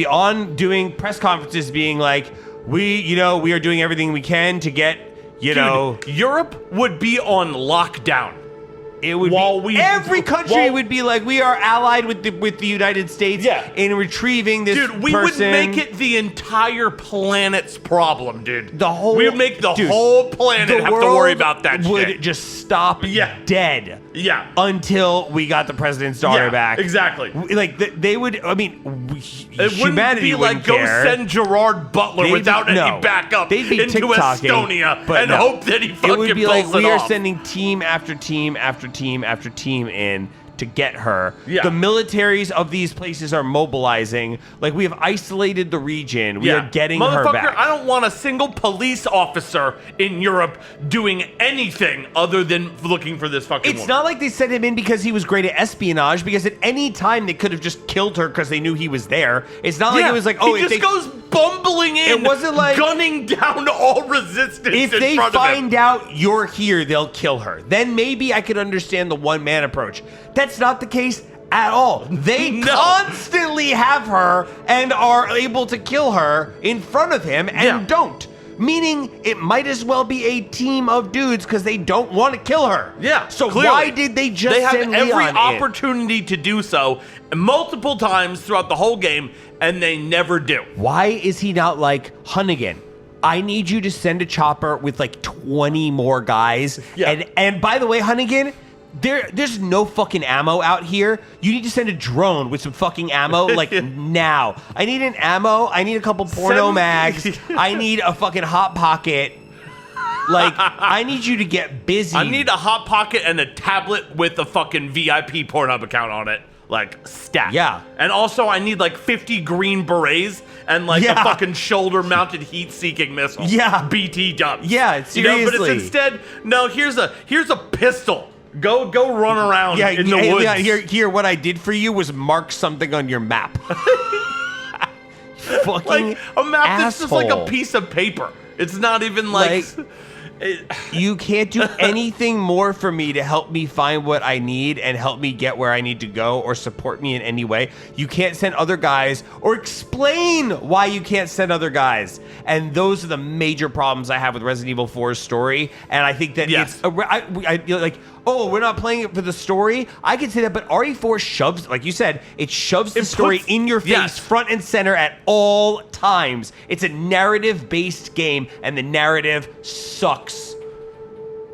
on doing press conferences being like, we are doing everything we can to get,
Europe would be on lockdown.
It would every country would be like, we are allied with the United States in retrieving this person.
Dude, we would make it the entire planet's problem, dude. We would make the whole planet have to worry about that shit.
Would just stop dead.
Yeah.
Until we got the president's daughter back.
Exactly.
Like, they would, humanity
wouldn't be like, go send Gerard Butler without any backup into Estonia and hope that he fucking pulls it off. It would be like,
we are sending team after team after team after team in to get her. Yeah. The militaries of these places are mobilizing. Like, we have isolated the region. We are getting her back.
I don't want a single police officer in Europe doing anything other than looking for this fucking woman.
It's not like they sent him in because he was great at espionage, because at any time they could have just killed her because they knew he was there. It's not like it was like,
he just goes bumbling in.
It wasn't like
gunning down all resistance.
If they find out you're here, they'll kill her. Then maybe I could understand the one-man approach. That's not the case at all. They constantly have her and are able to kill her in front of him and don't. Meaning it might as well be a team of dudes because they don't want to kill her.
Yeah.
So why did they just send Leon in?
They have every opportunity to do so multiple times throughout the whole game, and they never do.
Why is he not like, Hunnigan, I need you to send a chopper with like 20 more guys. Yeah. And by the way, Hunnigan, there's no fucking ammo out here. You need to send a drone with some fucking ammo, like, now. I need an ammo. I need a couple porno mags. I need a fucking Hot Pocket. Like, I need you to get busy.
I need a Hot Pocket and a tablet with a fucking VIP Pornhub account on it. Like, stat.
Yeah.
And also, I need like 50 green berets and like a fucking shoulder-mounted heat-seeking missile.
Yeah.
BT dubs.
Yeah, seriously.
But it's instead, no, here's a pistol. Go run around in the woods.
Yeah, here, what I did for you was mark something on your map. Fucking
like a map
asshole.
That's just like a piece of paper. It's not even like
you can't do anything more for me to help me find what I need and help me get where I need to go or support me in any way. You can't send other guys or explain why you can't send other guys. And those are the major problems I have with Resident Evil 4's story. And I think that it's like, oh, we're not playing it for the story. I can say that, but RE4 shoves, like you said, it shoves the story in your face, front and center at all times. It's a narrative-based game, and the narrative sucks.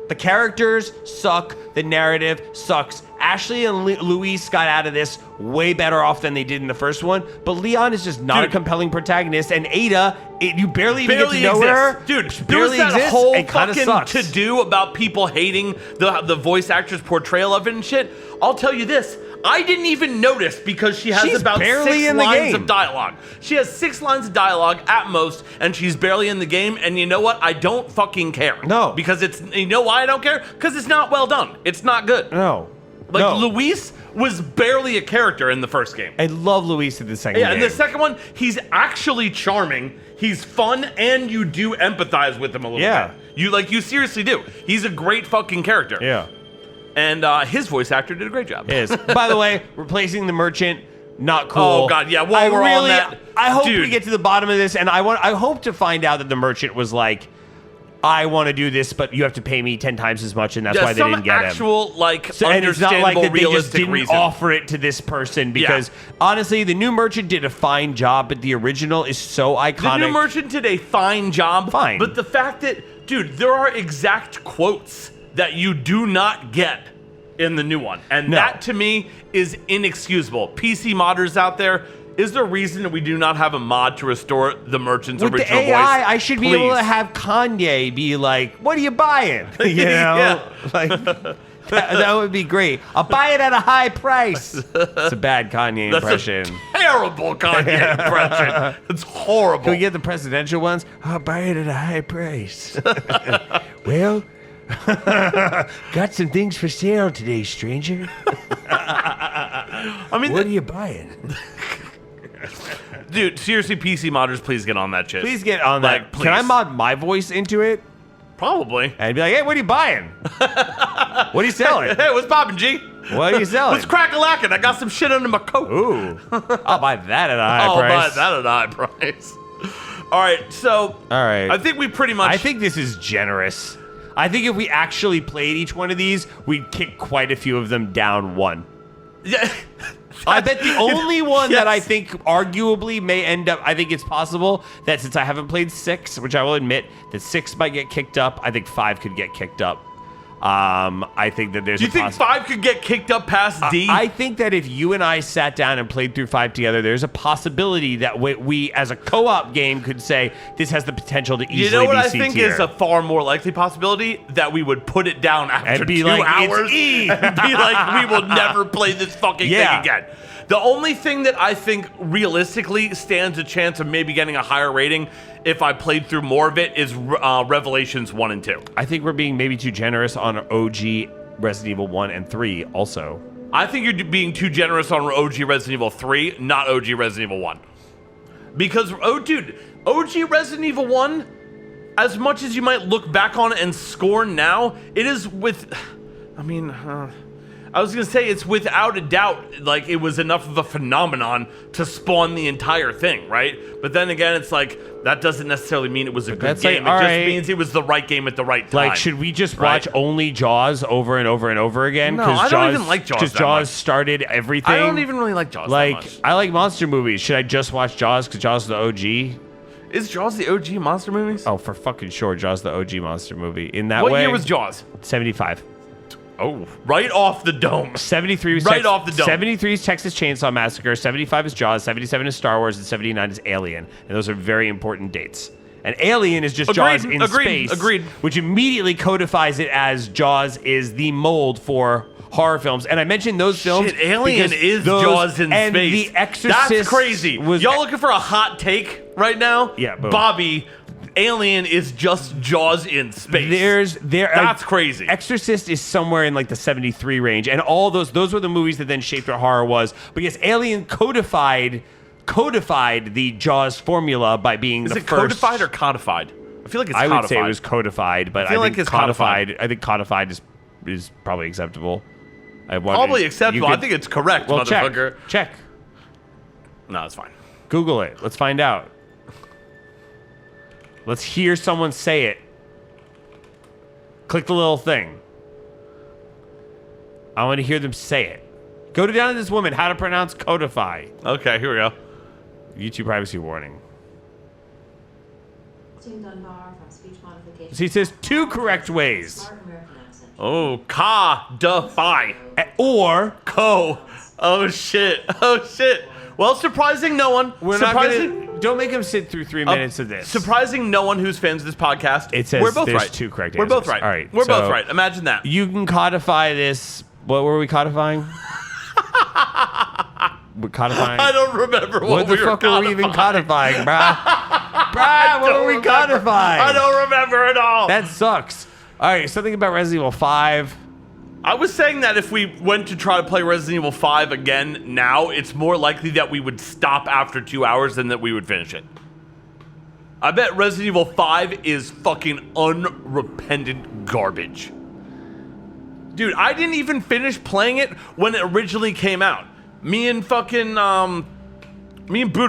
The characters suck. The narrative sucks. Ashley and Luis got out of this way better off than they did in the first one, but Leon is just not a compelling protagonist, and Ada, you barely even get to know her.
Dude, there was that whole fucking to-do about people hating the voice actress portrayal of it and shit. I'll tell you this, I didn't even notice because she's about 6 lines of dialogue. She has 6 lines of dialogue at most, and she's barely in the game, and you know what? I don't fucking care.
No.
Because you know why I don't care? Because it's not well done. It's not good.
No.
Like, Luis was barely a character in the first game.
I love Luis in the second game.
Yeah, in the second one, he's actually charming. He's fun, and you do empathize with him a little bit. You seriously do. He's a great fucking character.
Yeah.
And his voice actor did a great job.
By the way, replacing the merchant, not cool.
Oh God, yeah. While we're on that,
I hope
dude.
we get to the bottom of this, and I hope to find out that the merchant was like, I want to do this, but you have to pay me 10 times as much, and that's why they didn't get him.
Actual, like,
And it's not like that they just didn't
reason.
offer it to this person because honestly, the new merchant did a fine job, but the original is so iconic.
The new merchant did a fine job.
Fine.
But the fact that, dude, there are exact quotes that you do not get in the new one. And that, to me, is inexcusable. PC modders out there, is there a reason that we do not have a mod to restore the merchant's
With
original
the AI,
voice?
I should be able to have Kanye be like, what are you buying? You know? Like, that would be great. I'll buy it at a high price. It's a bad Kanye impression.
A terrible Kanye impression. It's horrible.
Can we get the presidential ones? I'll buy it at a high price. Well, got some things for sale today, stranger.
I mean,
what are you buying?
Dude, seriously, PC modders, please get on that shit.
Please get on that.
Please.
Can I mod my voice into it?
Probably.
And be like, hey, what are you buying? What are you selling?
Hey, what's poppin', G?
What are you selling?
What's crack-a-lackin'? I got some shit under my coat.
Ooh. I'll buy that at a high
I'll
price.
buy that at a high price. All right, so
All right.
I think we pretty much...
I think this is generous. I think if we actually played each one of these, we'd kick quite a few of them down one.
Yeah.
I bet the only one
Yes.
that I think arguably may end up, I think it's possible that since I haven't played 6, which I will admit, that 6 might get kicked up, I think 5 could get kicked up. I think that there's
Do you think 5 could get kicked up past D?
I think that if you and I sat down and played through 5 together, there's a possibility that we as a co-op game, could say this has the potential to easily be
You know what I
C
think
tier.
is a far more likely possibility? That we would put it down after
And be
2
like,
hours.
it's E.
And be like, we will never play this fucking thing again. The only thing that I think realistically stands a chance of maybe getting a higher rating if I played through more of it is Revelations 1 and 2.
I think we're being maybe too generous on OG Resident Evil 1 and 3 also.
I think you're being too generous on OG Resident Evil 3, not OG Resident Evil 1. Because, OG Resident Evil 1, as much as you might look back on it and scorn now, it is with... I was going to say it's without a doubt, like, it was enough of a phenomenon to spawn the entire thing, right? But then again, it's like, that doesn't necessarily mean it was a good game.
Like,
it just means it was the right game at the right time.
Like, should we just watch only Jaws over and over and over again?
No, I don't even like Jaws
Because
that
Jaws
much.
started everything.
I don't even really like Jaws that much.
I like monster movies. Should I just watch Jaws because Jaws is the OG?
Is Jaws the OG monster movies?
Oh, for fucking sure, Jaws the OG monster movie. In that
What
way.
year was Jaws?
75.
Oh, right off the dome.
73 was
Right off the dome.
73 is Texas Chainsaw Massacre, 75 is Jaws, 77 is Star Wars, and 79 is Alien. And those are very important dates. And Alien is just Jaws in space.
Agreed.
Which immediately codifies it as Jaws is the mold for horror films. And I mentioned those films.
Shit, Alien
because
is
those,
Jaws in
and
space.
The Exorcist.
That's crazy. Y'all looking for a hot take right now?
Yeah, boom.
Bobby, Alien is just Jaws in space. That's crazy.
Exorcist is somewhere in like the 73 range, and all those were the movies that then shaped what horror was. But yes, Alien codified the Jaws formula by being the first.
Is it codified or codified? I feel like it's codified.
I would say it was codified, but I
like
think
it's
codified. I think codified is probably acceptable.
Probably acceptable. I think it's correct,
well,
motherfucker.
Check.
No, it's fine.
Google it. Let's find out. Let's hear someone say it. Click the little thing. I want to hear them say it. Go down to this woman, how to pronounce codify.
Okay, here we go.
YouTube privacy warning.
Tim Dunbar from Speech Modification.
She says 2 correct ways.
Smart American accent.
Oh, codify.
Or
Oh shit. Oh shit. Well, surprising no one.
we're not gonna. Don't make him sit through 3 minutes of this.
Surprising no one who's fans of this podcast.
It says
we're both
there's
right.
2 correct
We're both
answers.
right.
All right,
We're
so
both right. Imagine that.
You can codify this. What were we codifying? We're codifying.
I don't remember
What the fuck were we even codifying, bruh? Bruh, what were we codifying?
I don't remember at all.
That sucks. All right, something about Resident Evil 5.
I was saying that if we went to try to play Resident Evil 5 again now, it's more likely that we would stop after 2 hours than that we would finish it. I bet Resident Evil 5 is fucking unrepentant garbage. Dude, I didn't even finish playing it when it originally came out. Me and Buddha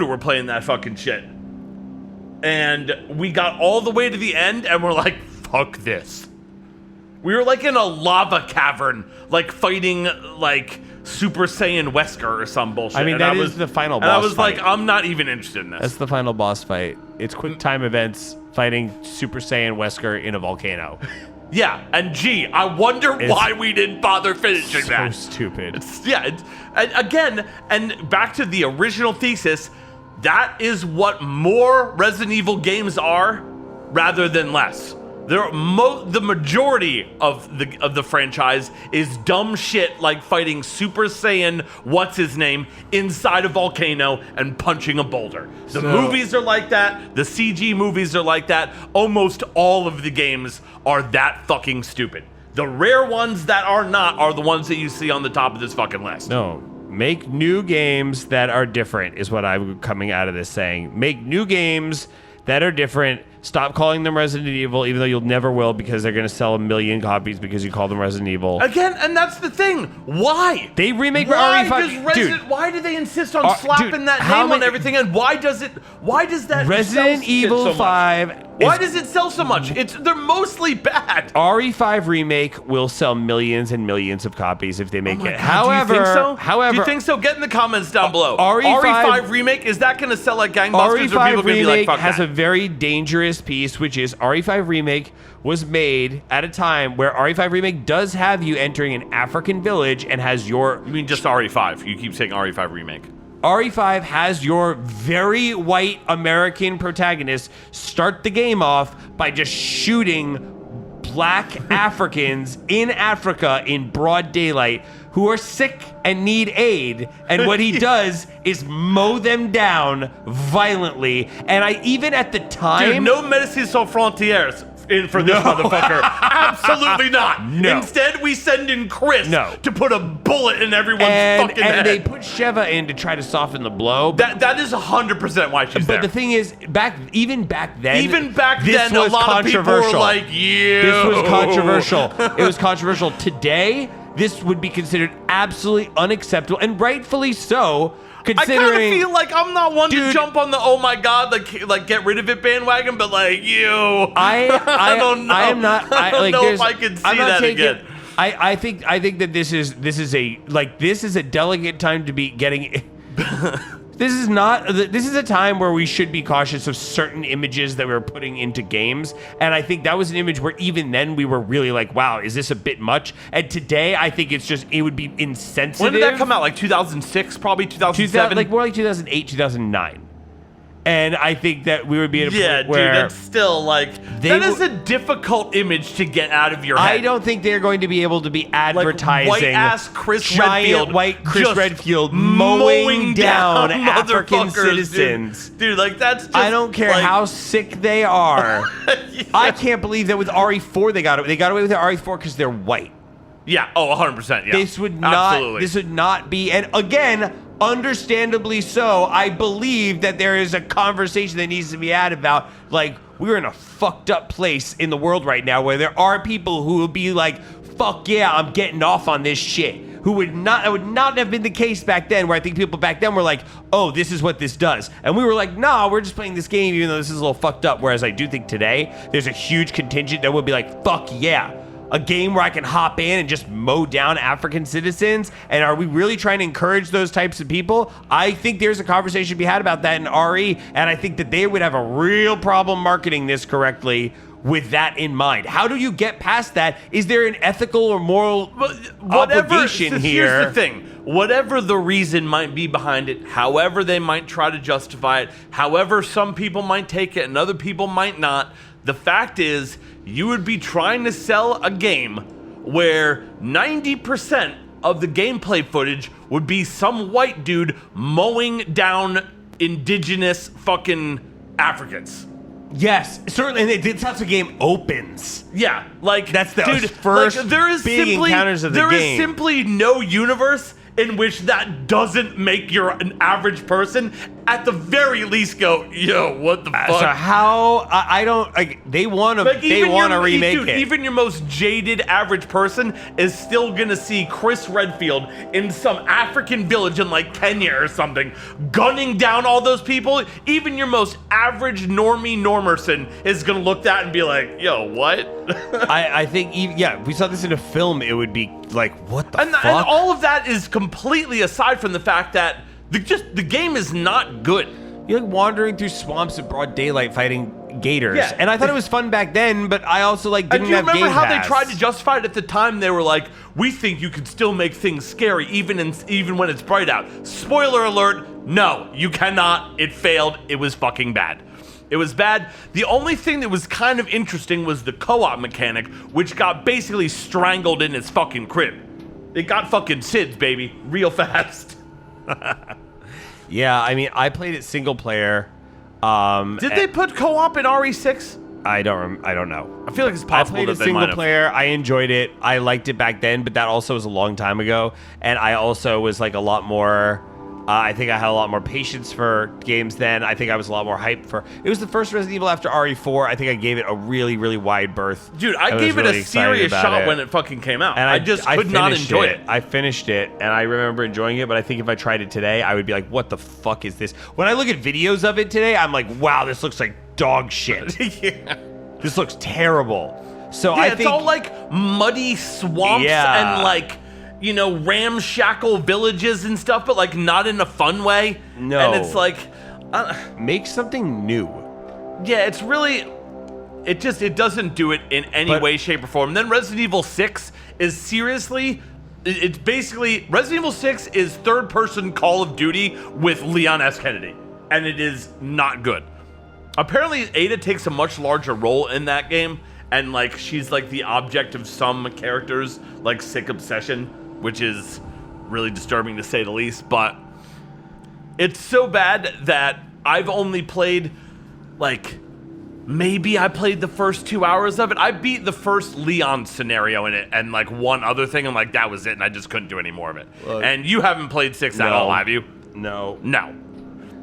were playing that fucking shit. And we got all the way to the end and we're like, fuck this. We were like in a lava cavern, like fighting like Super Saiyan Wesker or some bullshit.
I mean, that is the final boss
And I was
fight.
like, I'm not even interested in this.
That's the final boss fight. It's quick time events fighting Super Saiyan Wesker in a volcano.
Yeah, and gee, I wonder why we didn't bother finishing that.
So stupid.
And again, and back to the original thesis, that is what more Resident Evil games are, rather than less. The majority of the franchise is dumb shit like fighting Super Saiyan what's his name inside a volcano and punching a boulder. The movies are like that. The CG movies are like that. Almost all of the games are that fucking stupid. The rare ones that are not are the ones that you see on the top of this fucking list.
No, make new games that are different is what I'm coming out of this saying. Make new games that are different. Stop calling them Resident Evil, even though you'll never will, because they're going to sell 1 million copies because you call them Resident Evil.
Again, and that's the thing. Why?
They remake
why
RE5.
Dude, why do they insist on slapping that
how
name on
many-
everything? And why does that
Resident
sell
Evil
so much?
5.
Why does it sell so much? They're mostly bad.
RE5 remake will sell millions and millions of copies if they make
Oh my
it.
God, do you think so?
However,
do you think so? Get in the comments down below.
RE5
remake, is that going to sell like gangbusters? Or people
RE5
going to be like,
remake
fuck
has
that?
a very dangerous piece, which is RE5 remake was made at a time where RE5 remake does have you entering an African village and has your
You mean just RE5? You keep saying RE5 remake.
RE5 has your very white American protagonist start the game off by just shooting black Africans in Africa in broad daylight who are sick and need aid. And what he does is mow them down violently. And I even at the time...
Dude, no Médecins Sans Frontières in for this motherfucker. Absolutely not.
No.
Instead, we send in Chris
No.
to put a bullet in everyone's fucking head.
and they put Sheva in to try to soften the blow.
That is 100% why she's there.
But the thing is, even back then,
this
was
a lot of people were like, "You."
This was controversial. It was controversial. Today, this would be considered absolutely unacceptable, and rightfully so.
I kind
Considering,
of feel like I'm not one to
Dude.
jump on the oh my god, like get rid of it bandwagon, but like you,
I
don't know.
I am not.
I don't
like,
know
there's-
if I can see
I'm not
that
taking-
again.
I think that this is a delicate time to be getting. This is a time where we should be cautious of certain images that we're putting into games. And I think that was an image where even then we were really like, wow, is this a bit much? And today I think it would be insensitive.
When did that come out? Like 2006, probably 2007?
Like more like 2008, 2009. And I think that we would be at a
yeah,
point where
dude, that's still like that is a difficult image to get out of your head.
I don't think they're going to be able to be advertising
white-ass Chris
giant
Redfield
white Chris
just
Redfield mowing down African
motherfuckers,
citizens.
Dude, like that's just,
I don't care
like,
how sick they are.
Yeah.
I can't believe that with RE4 they got it. They got away with the RE4 because they're white.
Yeah, 100%. Yeah.
This would not.
Absolutely.
This would not be. And again, understandably so, I believe that there is a conversation that needs to be had about like we're in a fucked up place in the world right now where there are people who will be like, "Fuck yeah, I'm getting off on this shit." Who would not? That would not have been the case back then. Where I think people back then were like, "Oh, this is what this does," and we were like, "No, we're just playing this game, even though this is a little fucked up." Whereas I do think today there's a huge contingent that would be like, "Fuck yeah." A game where I can hop in and just mow down African citizens? And are we really trying to encourage those types of people? I think there's a conversation to be had about that in RE, and I think that they would have a real problem marketing this correctly with that in mind. How do you get past that? Is there an ethical or moral obligation here?
Here's the thing. Whatever the reason might be behind it, however they might try to justify it, however some people might take it and other people might not, the fact is, you would be trying to sell a game where 90% of the gameplay footage would be some white dude mowing down indigenous fucking Africans.
Yes, certainly. And that's how the game opens.
Yeah, like
That's the
dude,
first
like, there is
big
simply,
encounters of the
there
game.
is simply no universe in which that doesn't make you an average person at the very least go, yo, what the fuck?
So how I don't like they want to remake it.
Even your most jaded average person is still gonna see Chris Redfield in some African village in like Kenya or something, gunning down all those people. Even your most average normie normerson is gonna look at that and be like, yo, what?
I think if we saw this in a film, it would be like, what the fuck?
And all of that is completely aside from the fact that the game is not good.
You're like wandering through swamps in broad daylight fighting gators.
Yeah.
And I thought it was fun back then, but I also didn't have Game Pass.
And do you remember how they tried to justify it at the time? They were like, we think you can still make things scary even when it's bright out. Spoiler alert, no, you cannot. It failed. It was fucking bad. It was bad. The only thing that was kind of interesting was the co-op mechanic, which got basically strangled in its fucking crib. It got fucking SIDS, baby, real fast.
Yeah, I mean, I played it single player.
Did they put co-op in RE6?
I don't know.
I feel like it's possible
I played
that
a
they
single
might have.
player. I enjoyed it. I liked it back then, but that also was a long time ago. And I also was like a lot more. I think I had a lot more patience for games then. I think I was a lot more hyped for. It was the first Resident Evil after RE4. I think I gave it a really, really wide berth.
Dude, I gave it a serious shot when it fucking came out. And I just could not enjoy it.
I finished it, and I remember enjoying it, but I think if I tried it today, I would be like, what the fuck is this? When I look at videos of it today, I'm like, wow, this looks like dog shit.
Yeah.
This looks terrible. So
Yeah,
I
it's
think
all like muddy swamps and like, you know, ramshackle villages and stuff, but like not in a fun way.
No.
And it's like,
make something new.
yeah, it's really, it doesn't do it in any way, shape, or form. And then Resident Evil 6 is seriously, it's basically, Resident Evil 6 is third-person Call of Duty with Leon S. Kennedy. And it is not good. Apparently, Ada takes a much larger role in that game. And like, she's like the object of some characters, like sick obsession, which is really disturbing to say the least. But it's so bad that I've only played, like, maybe I played the first 2 hours of it. I beat the first Leon scenario in it and like one other thing, and like that was it, and I just couldn't do any more of it. And you haven't played 6 at all, have you?
No.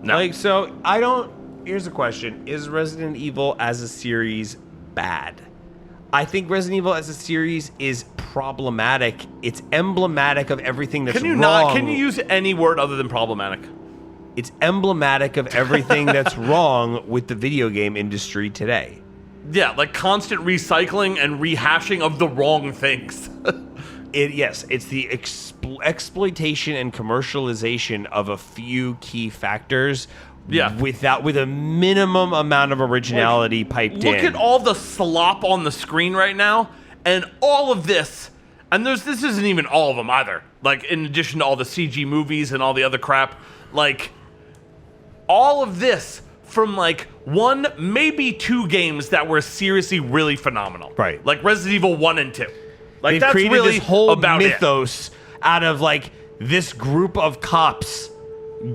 Like,
so here's the question. Is Resident Evil as a series bad? I think Resident Evil as a series is problematic. It's emblematic of everything that's wrong.
Can you use any word other than problematic?
It's emblematic of everything that's wrong with the video game industry today.
Yeah, like constant recycling and rehashing of the wrong things.
It's the exploitation and commercialization of a few key factors.
Yeah.
With a minimum amount of originality piped in.
Look at all the slop on the screen right now, and all of this, and this isn't even all of them either. Like, in addition to all the CG movies and all the other crap, like, all of this from like one, maybe 2 games that were seriously really phenomenal.
Right.
Like Resident Evil 1 and 2. Like,
They've
that's
created
really
this whole
about
mythos out of like this group of cops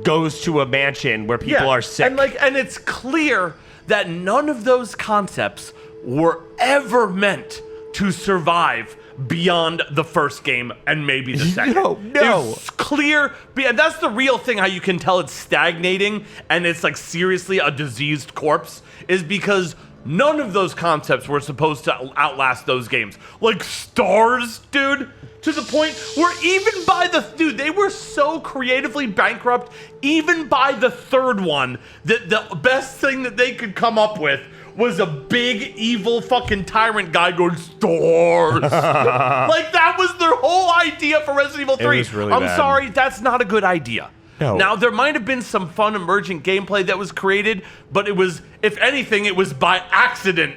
goes to a mansion where people are sick.
And it's clear that none of those concepts were ever meant to survive beyond the first game and maybe the second.
No.
It's clear, and that's the real thing, how you can tell it's stagnating and it's like seriously a diseased corpse, is because none of those concepts were supposed to outlast those games. Like Stars, dude, to the point where even by they were so creatively bankrupt, even by the third one, that the best thing that they could come up with was a big evil fucking tyrant guy going, Stars. Like, that was their whole idea for Resident Evil 3.
It was really
I'm
bad.
sorry, that's not a good idea.
No.
Now, there might have been some fun emergent gameplay that was created, but it was, if anything, it was by accident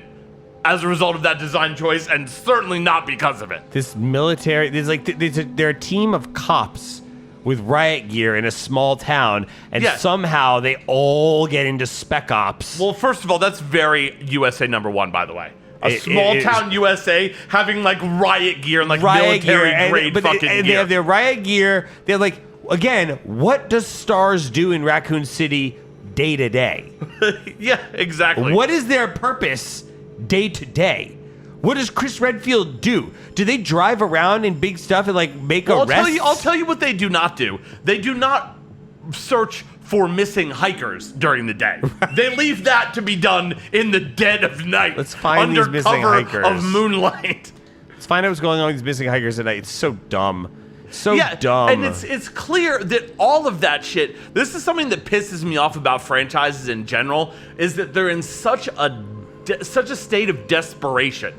as a result of that design choice, and certainly not because of it.
This military, they're a team of cops with riot gear in a small town, and somehow they all get into Spec Ops.
Well, first of all, that's very USA #1, by the way. A small town USA having like riot gear and like military grade fucking gear.
They have their riot gear. They're like, again, what does Stars do in Raccoon City day to day?
Yeah, exactly.
What is their purpose day to day? What does Chris Redfield do? Do they drive around in big stuff and like make arrests?
I'll tell you what they do not do. They do not search for missing hikers during the day. They leave that to be done in the dead of night.
Let's find
under
these missing
cover
hikers.
of moonlight.
Let's find out what's going on with these missing hikers at night. It's so dumb. So
Yeah,
dumb.
and it's clear that all of that shit, this is something that pisses me off about franchises in general, is that they're in such a state of desperation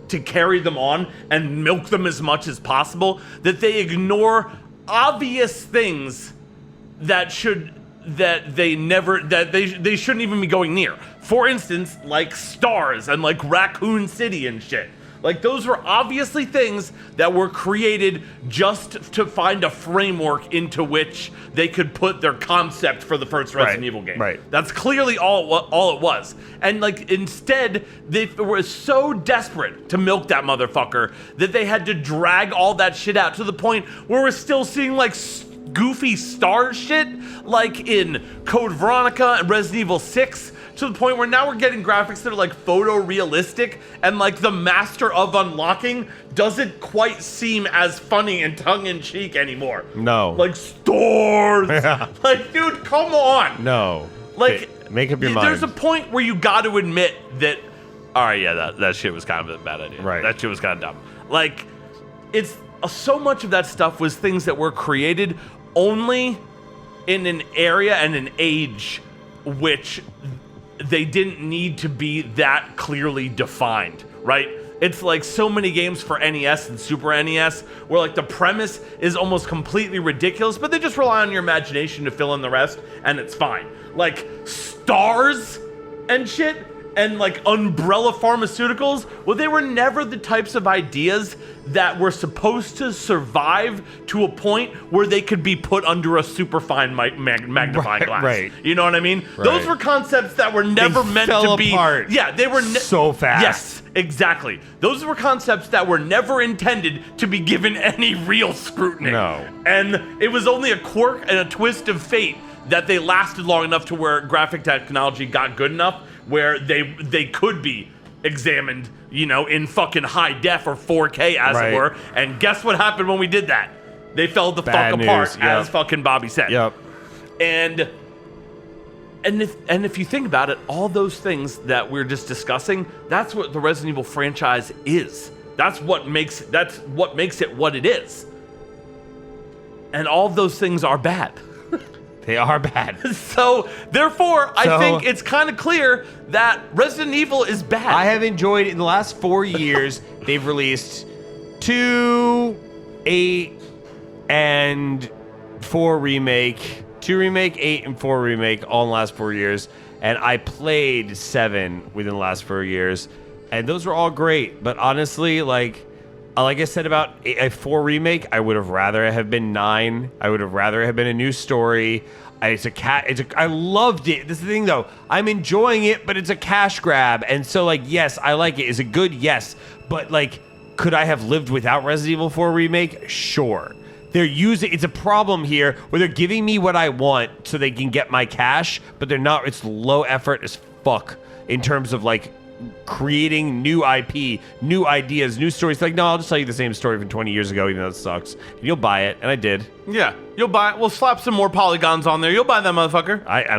to carry them on and milk them as much as possible that they ignore obvious things that they shouldn't even be going near. For instance, like stars and like Raccoon City and shit. Like, those were obviously things that were created just to find a framework into which they could put their concept for the first Resident Evil game.
Right.
That's clearly all it was. And, like, instead, they were so desperate to milk that motherfucker that they had to drag all that shit out to the point where we're still seeing, like, goofy star shit, like in Code Veronica and Resident Evil 6, to the point where now we're getting graphics that are like photorealistic, and like the master of unlocking doesn't quite seem as funny and tongue-in-cheek anymore.
No.
Like, stores!
Yeah.
Like, dude, come on!
No.
Like,
make up your mind.
There's a point where you got to admit that, alright, yeah, that shit was kind of a bad idea.
Right.
That shit was kind of dumb. Like, it's so much of that stuff was things that were created only in an area and an age which they didn't need to be that clearly defined, right? It's like so many games for NES and Super NES where like the premise is almost completely ridiculous, but they just rely on your imagination to fill in the rest, and it's fine. Like stars and shit and like Umbrella Pharmaceuticals, well, they were never the types of ideas that were supposed to survive to a point where they could be put under a super fine magnifying glass.
Right.
You know what I mean?
Right.
Those were concepts that were never meant
fell
to be.
apart
Yeah, they were
so fast.
Yes, exactly. Those were concepts that were never intended to be given any real scrutiny.
No.
And it was only a quirk and a twist of fate that they lasted long enough to where graphic technology got good enough where they could be examined, you know, in fucking high def or 4K as
Right.
it were. And guess what happened when we did that? They fell the
Bad
fuck
news,
apart,
yep.
as fucking Bobby said.
Yep.
And if you think about it, all those things that we're just discussing, that's what the Resident Evil franchise is. That's what makes it what it is. And all of those things are bad.
They are bad.
So, therefore, I think it's kind of clear that Resident Evil is bad.
I have enjoyed in the last 4 years, they've released 2, 8, and 4 remake. 2 remake, 8, and 4 remake all in the last 4 years. And I played 7 within the last 4 years. And those were all great. But honestly, like I said about a 4 remake, I would have rather have been 9. I would have rather have been a new story. I loved it. This is the thing, though. I'm enjoying it, but it's a cash grab. And so, like, yes, I like it. Is it good? Yes. But, like, could I have lived without Resident Evil 4 remake? Sure. It's a problem here where they're giving me what I want so they can get my cash, but they're not. It's low effort as fuck in terms of, like, creating new IP, new ideas, new stories. Like, no, I'll just tell you the same story from 20 years ago, even though it sucks. And you'll buy it, and I did.
Yeah, you'll buy it. We'll slap some more polygons on there. You'll buy that motherfucker.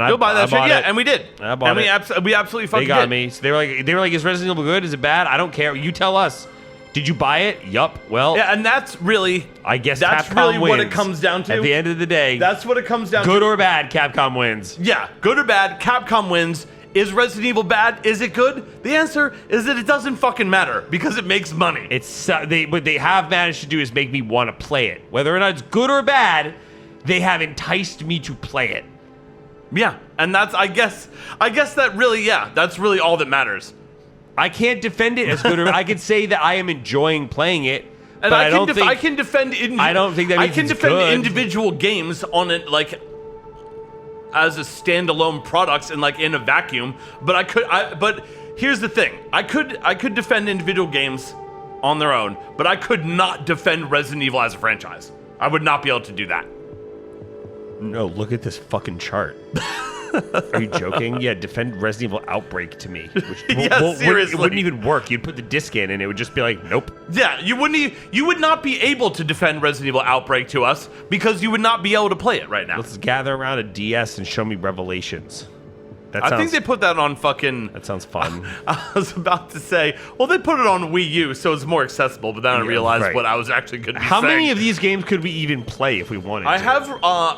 You'll buy that
I
shit.
bought
Yeah,
it.
and we did.
I bought
and
it.
We absolutely fucking
They got
did.
me. So they were like, is Resident Evil good? Is it bad? I don't care. You tell us. Did you buy it? Yup. Well,
Yeah, and that's really,
I guess
that's
Capcom
really
wins.
what it comes down to.
At the end of the day,
That's what it comes down
good
to.
or bad, Capcom wins.
Yeah, good or bad, Capcom wins. Is Resident Evil bad? Is it good? The answer is that it doesn't fucking matter because it makes money.
What they have managed to do is make me want to play it. Whether or not it's good or bad, they have enticed me to play it.
Yeah, and that's I guess that really, yeah, that's really all that matters.
I can't defend it as good, or I could say that I am enjoying playing it,
And
but I don't think
I can defend.
I don't think that means
I can
it's
defend
good.
individual games on it like as a standalone products and like in a vacuum. But but here's the thing: I could defend individual games on their own, but I could not defend Resident Evil as a franchise. I would not be able to do that.
No, look at this fucking chart. Are you joking? Yeah, defend Resident Evil Outbreak to me. Which
Seriously.
It wouldn't even work. You'd put the disc in and it would just be like, nope.
Yeah, you would not be able to defend Resident Evil Outbreak to us because you would not be able to play it right now.
Let's gather around a DS and show me Revelations.
I think they put that on fucking...
That sounds fun.
I was about to say, well, they put it on Wii U, so it's more accessible, but then I realized what I was actually going to be
How
saying.
many of these games could we even play if we wanted to?
I have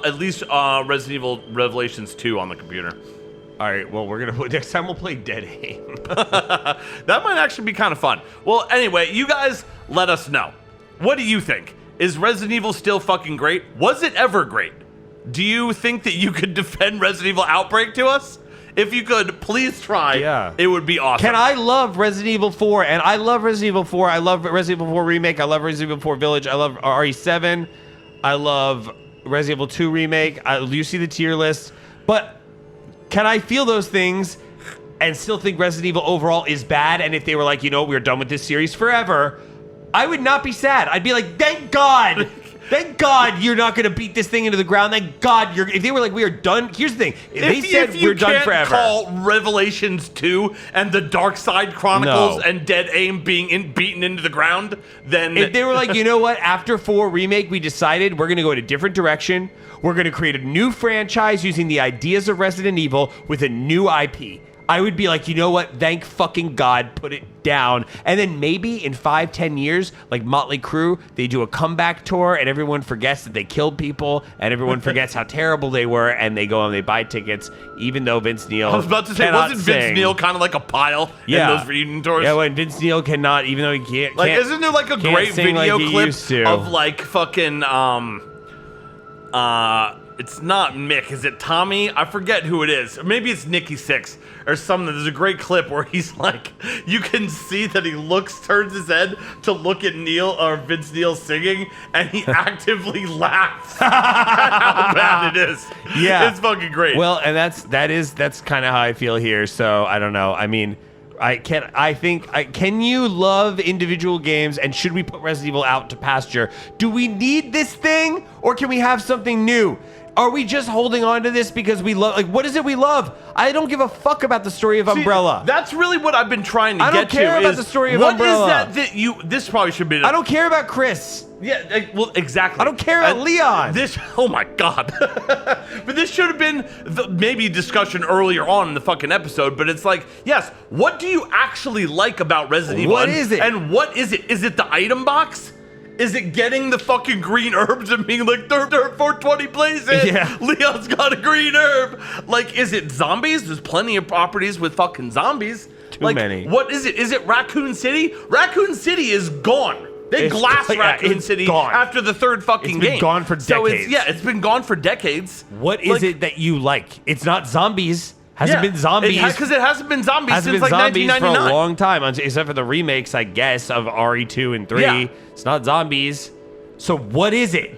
at least Resident Evil Revelations 2 on the computer.
All right, well, next time we'll play Dead Aim.
That might actually be kind of fun. Well, anyway, you guys let us know. What do you think? Is Resident Evil still fucking great? Was it ever great? Do you think that you could defend Resident Evil Outbreak to us? If you could, please try.
Yeah.
It would be awesome.
I love Resident Evil 4, and I love Resident Evil 4. I love Resident Evil 4 Remake. I love Resident Evil 4 Village. I love RE7. I love Resident Evil 2 Remake. You see the tier list. But can I feel those things and still think Resident Evil overall is bad? And if they were like, we're done with this series forever, I would not be sad. I'd be like, thank God. Thank God you're not going to beat this thing into the ground. Thank God if they were like, we are done. Here's the thing. If they said we're done forever.
If you can't call Revelations 2 and the Dark Side Chronicles and Dead Aim being beaten into the ground, then...
If they were like, you know what? After 4 Remake, we decided we're going to go in a different direction. We're going to create a new franchise using the ideas of Resident Evil with a new IP. I would be like, you know what? Thank fucking God, put it down. And then maybe in 5-10 years, like Motley Crue, they do a comeback tour and everyone forgets that they killed people and everyone forgets how terrible they were and they go and they buy tickets, even though Vince Neil
I was about to say, wasn't Vince Neil kind of like a pile in those reunion tours?
Yeah, when Vince Neil cannot, even though he can't.
Like, isn't there like a great video clip of like fucking it's not Mick, is it Tommy? I forget who it is. Or maybe it's Nikki Sixx or something. There's a great clip where he's like, you can see that he turns his head to look at Neil or Vince Neil singing, and he actively laughs at how bad it is.
Yeah.
It's fucking great.
Well, and that's kind of how I feel here. So I don't know. I mean, can you love individual games, and should we put Resident Evil out to pasture? Do we need this thing, or can we have something new? Are we just holding on to this because we love, like, what is it we love? I don't give a fuck about the story of Umbrella.
That's really what I've been trying to get to.
I don't care about the story of Umbrella.
What is that this probably should be...
I don't care about Chris.
Yeah, well, exactly.
I don't care about Leon.
Oh my God. But this should have been maybe discussion earlier on in the fucking episode, but it's like, yes, what do you actually like about Resident Evil?
What is it?
And what is it? Is it the item box? Is it getting the fucking green herbs and being like, 420 plays it?
Yeah.
Leon's got a green herb. Like, is it zombies? There's plenty of properties with fucking zombies.
Too many.
What is it? Is it Raccoon City? Raccoon City is gone. They glassed Raccoon City after the third fucking game.
It's been gone for decades.
It's been gone for decades.
What is it that you like? It's not zombies. Hasn't been zombies.
Because it hasn't been zombies since like
zombies
1999.
for a long time, except for the remakes, I guess, of RE2 and 3.
Yeah.
It's not zombies. So what is it?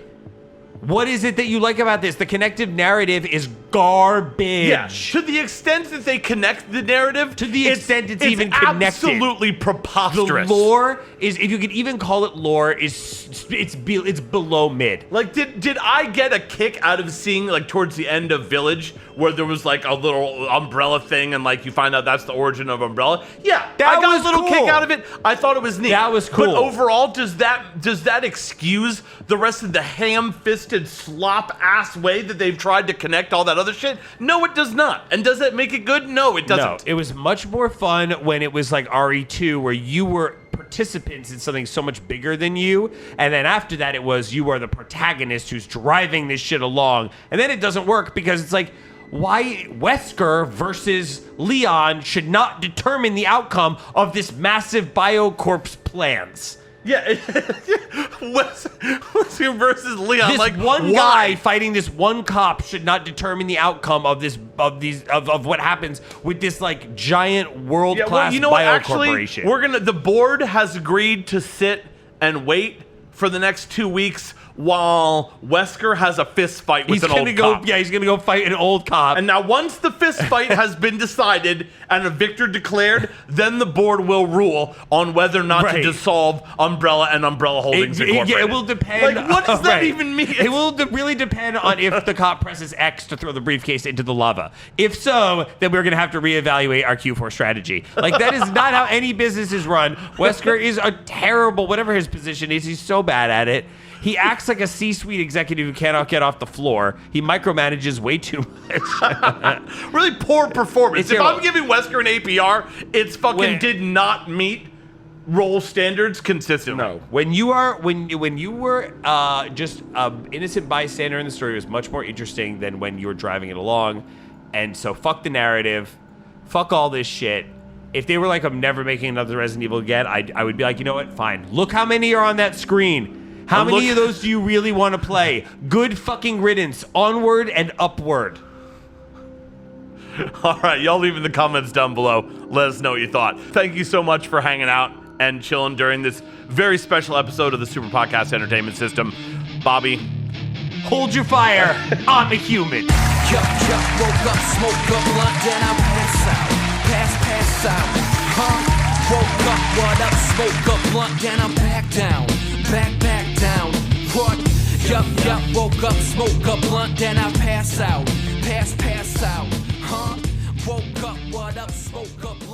What is it that you like about this? The connective narrative is garbage.
Yeah, to the extent that they connect the narrative,
to the extent it's even connected.
Absolutely preposterous.
The lore is, if you could even call it lore, it's below mid.
Like, did I get a kick out of seeing, like, towards the end of Village, where there was like a little umbrella thing, and like you find out that's the origin of Umbrella? Yeah, I got a little kick out of it. I thought it was neat.
That was cool.
But overall, does that excuse the rest of the ham-fisted slop-ass way that they've tried to connect all that other shit? No, it does not. And does that make it good? No, it doesn't.
No, it was much more fun when it was like RE2, where you were participants in something so much bigger than you, and then after that it was you are the protagonist who's driving this shit along, and then it doesn't work because it's like, why Wesker versus Leon should not determine the outcome of this massive Biocorp's plans.
Yeah, Wesker versus Leon.
This
like
one
why?
guy fighting this one cop should not determine the outcome of what happens with this like giant world class
biocorporation. The board has agreed to sit and wait for the next 2 weeks while Wesker has a fist fight with an old cop.
Yeah, he's gonna go fight an old cop.
And now once the fist fight has been decided and a victor declared, then the board will rule on whether or not to dissolve Umbrella and Umbrella Holdings Incorporated.
Yeah, it will depend.
Like, what does that even mean?
It will really depend on if the cop presses X to throw the briefcase into the lava. If so, then we're gonna have to reevaluate our Q4 strategy. Like, that is not how any business is run. Wesker is a terrible, whatever his position is, he's so bad at it. He acts like a C-suite executive who cannot get off the floor. He micromanages way too much.
Really poor performance. If
terrible.
I'm giving Wesker an APR, it's fucking did not meet role standards consistently.
No. When you were just an innocent bystander in the story, it was much more interesting than when you were driving it along. And so fuck the narrative. Fuck all this shit. If they were like, I'm never making another Resident Evil again, I would be like, you know what? Fine. Look how many are on that screen. How many of those do you really want to play? Good fucking riddance. Onward and upward.
All right, y'all leave in the comments down below. Let us know what you thought. Thank you so much for hanging out and chilling during this very special episode of the Super Podcast Entertainment System. Bobby,
Hold your fire. I'm a human.
Yup, woke up, smoke up, blunt, then I pass out. Pass out. Huh? Woke up, what up, smoke up, blunt, then I'm back down. Back down. What? Yup, woke up, smoke up, blunt, then I pass out. Pass out. Huh? Woke up, what up, smoke up, blunt.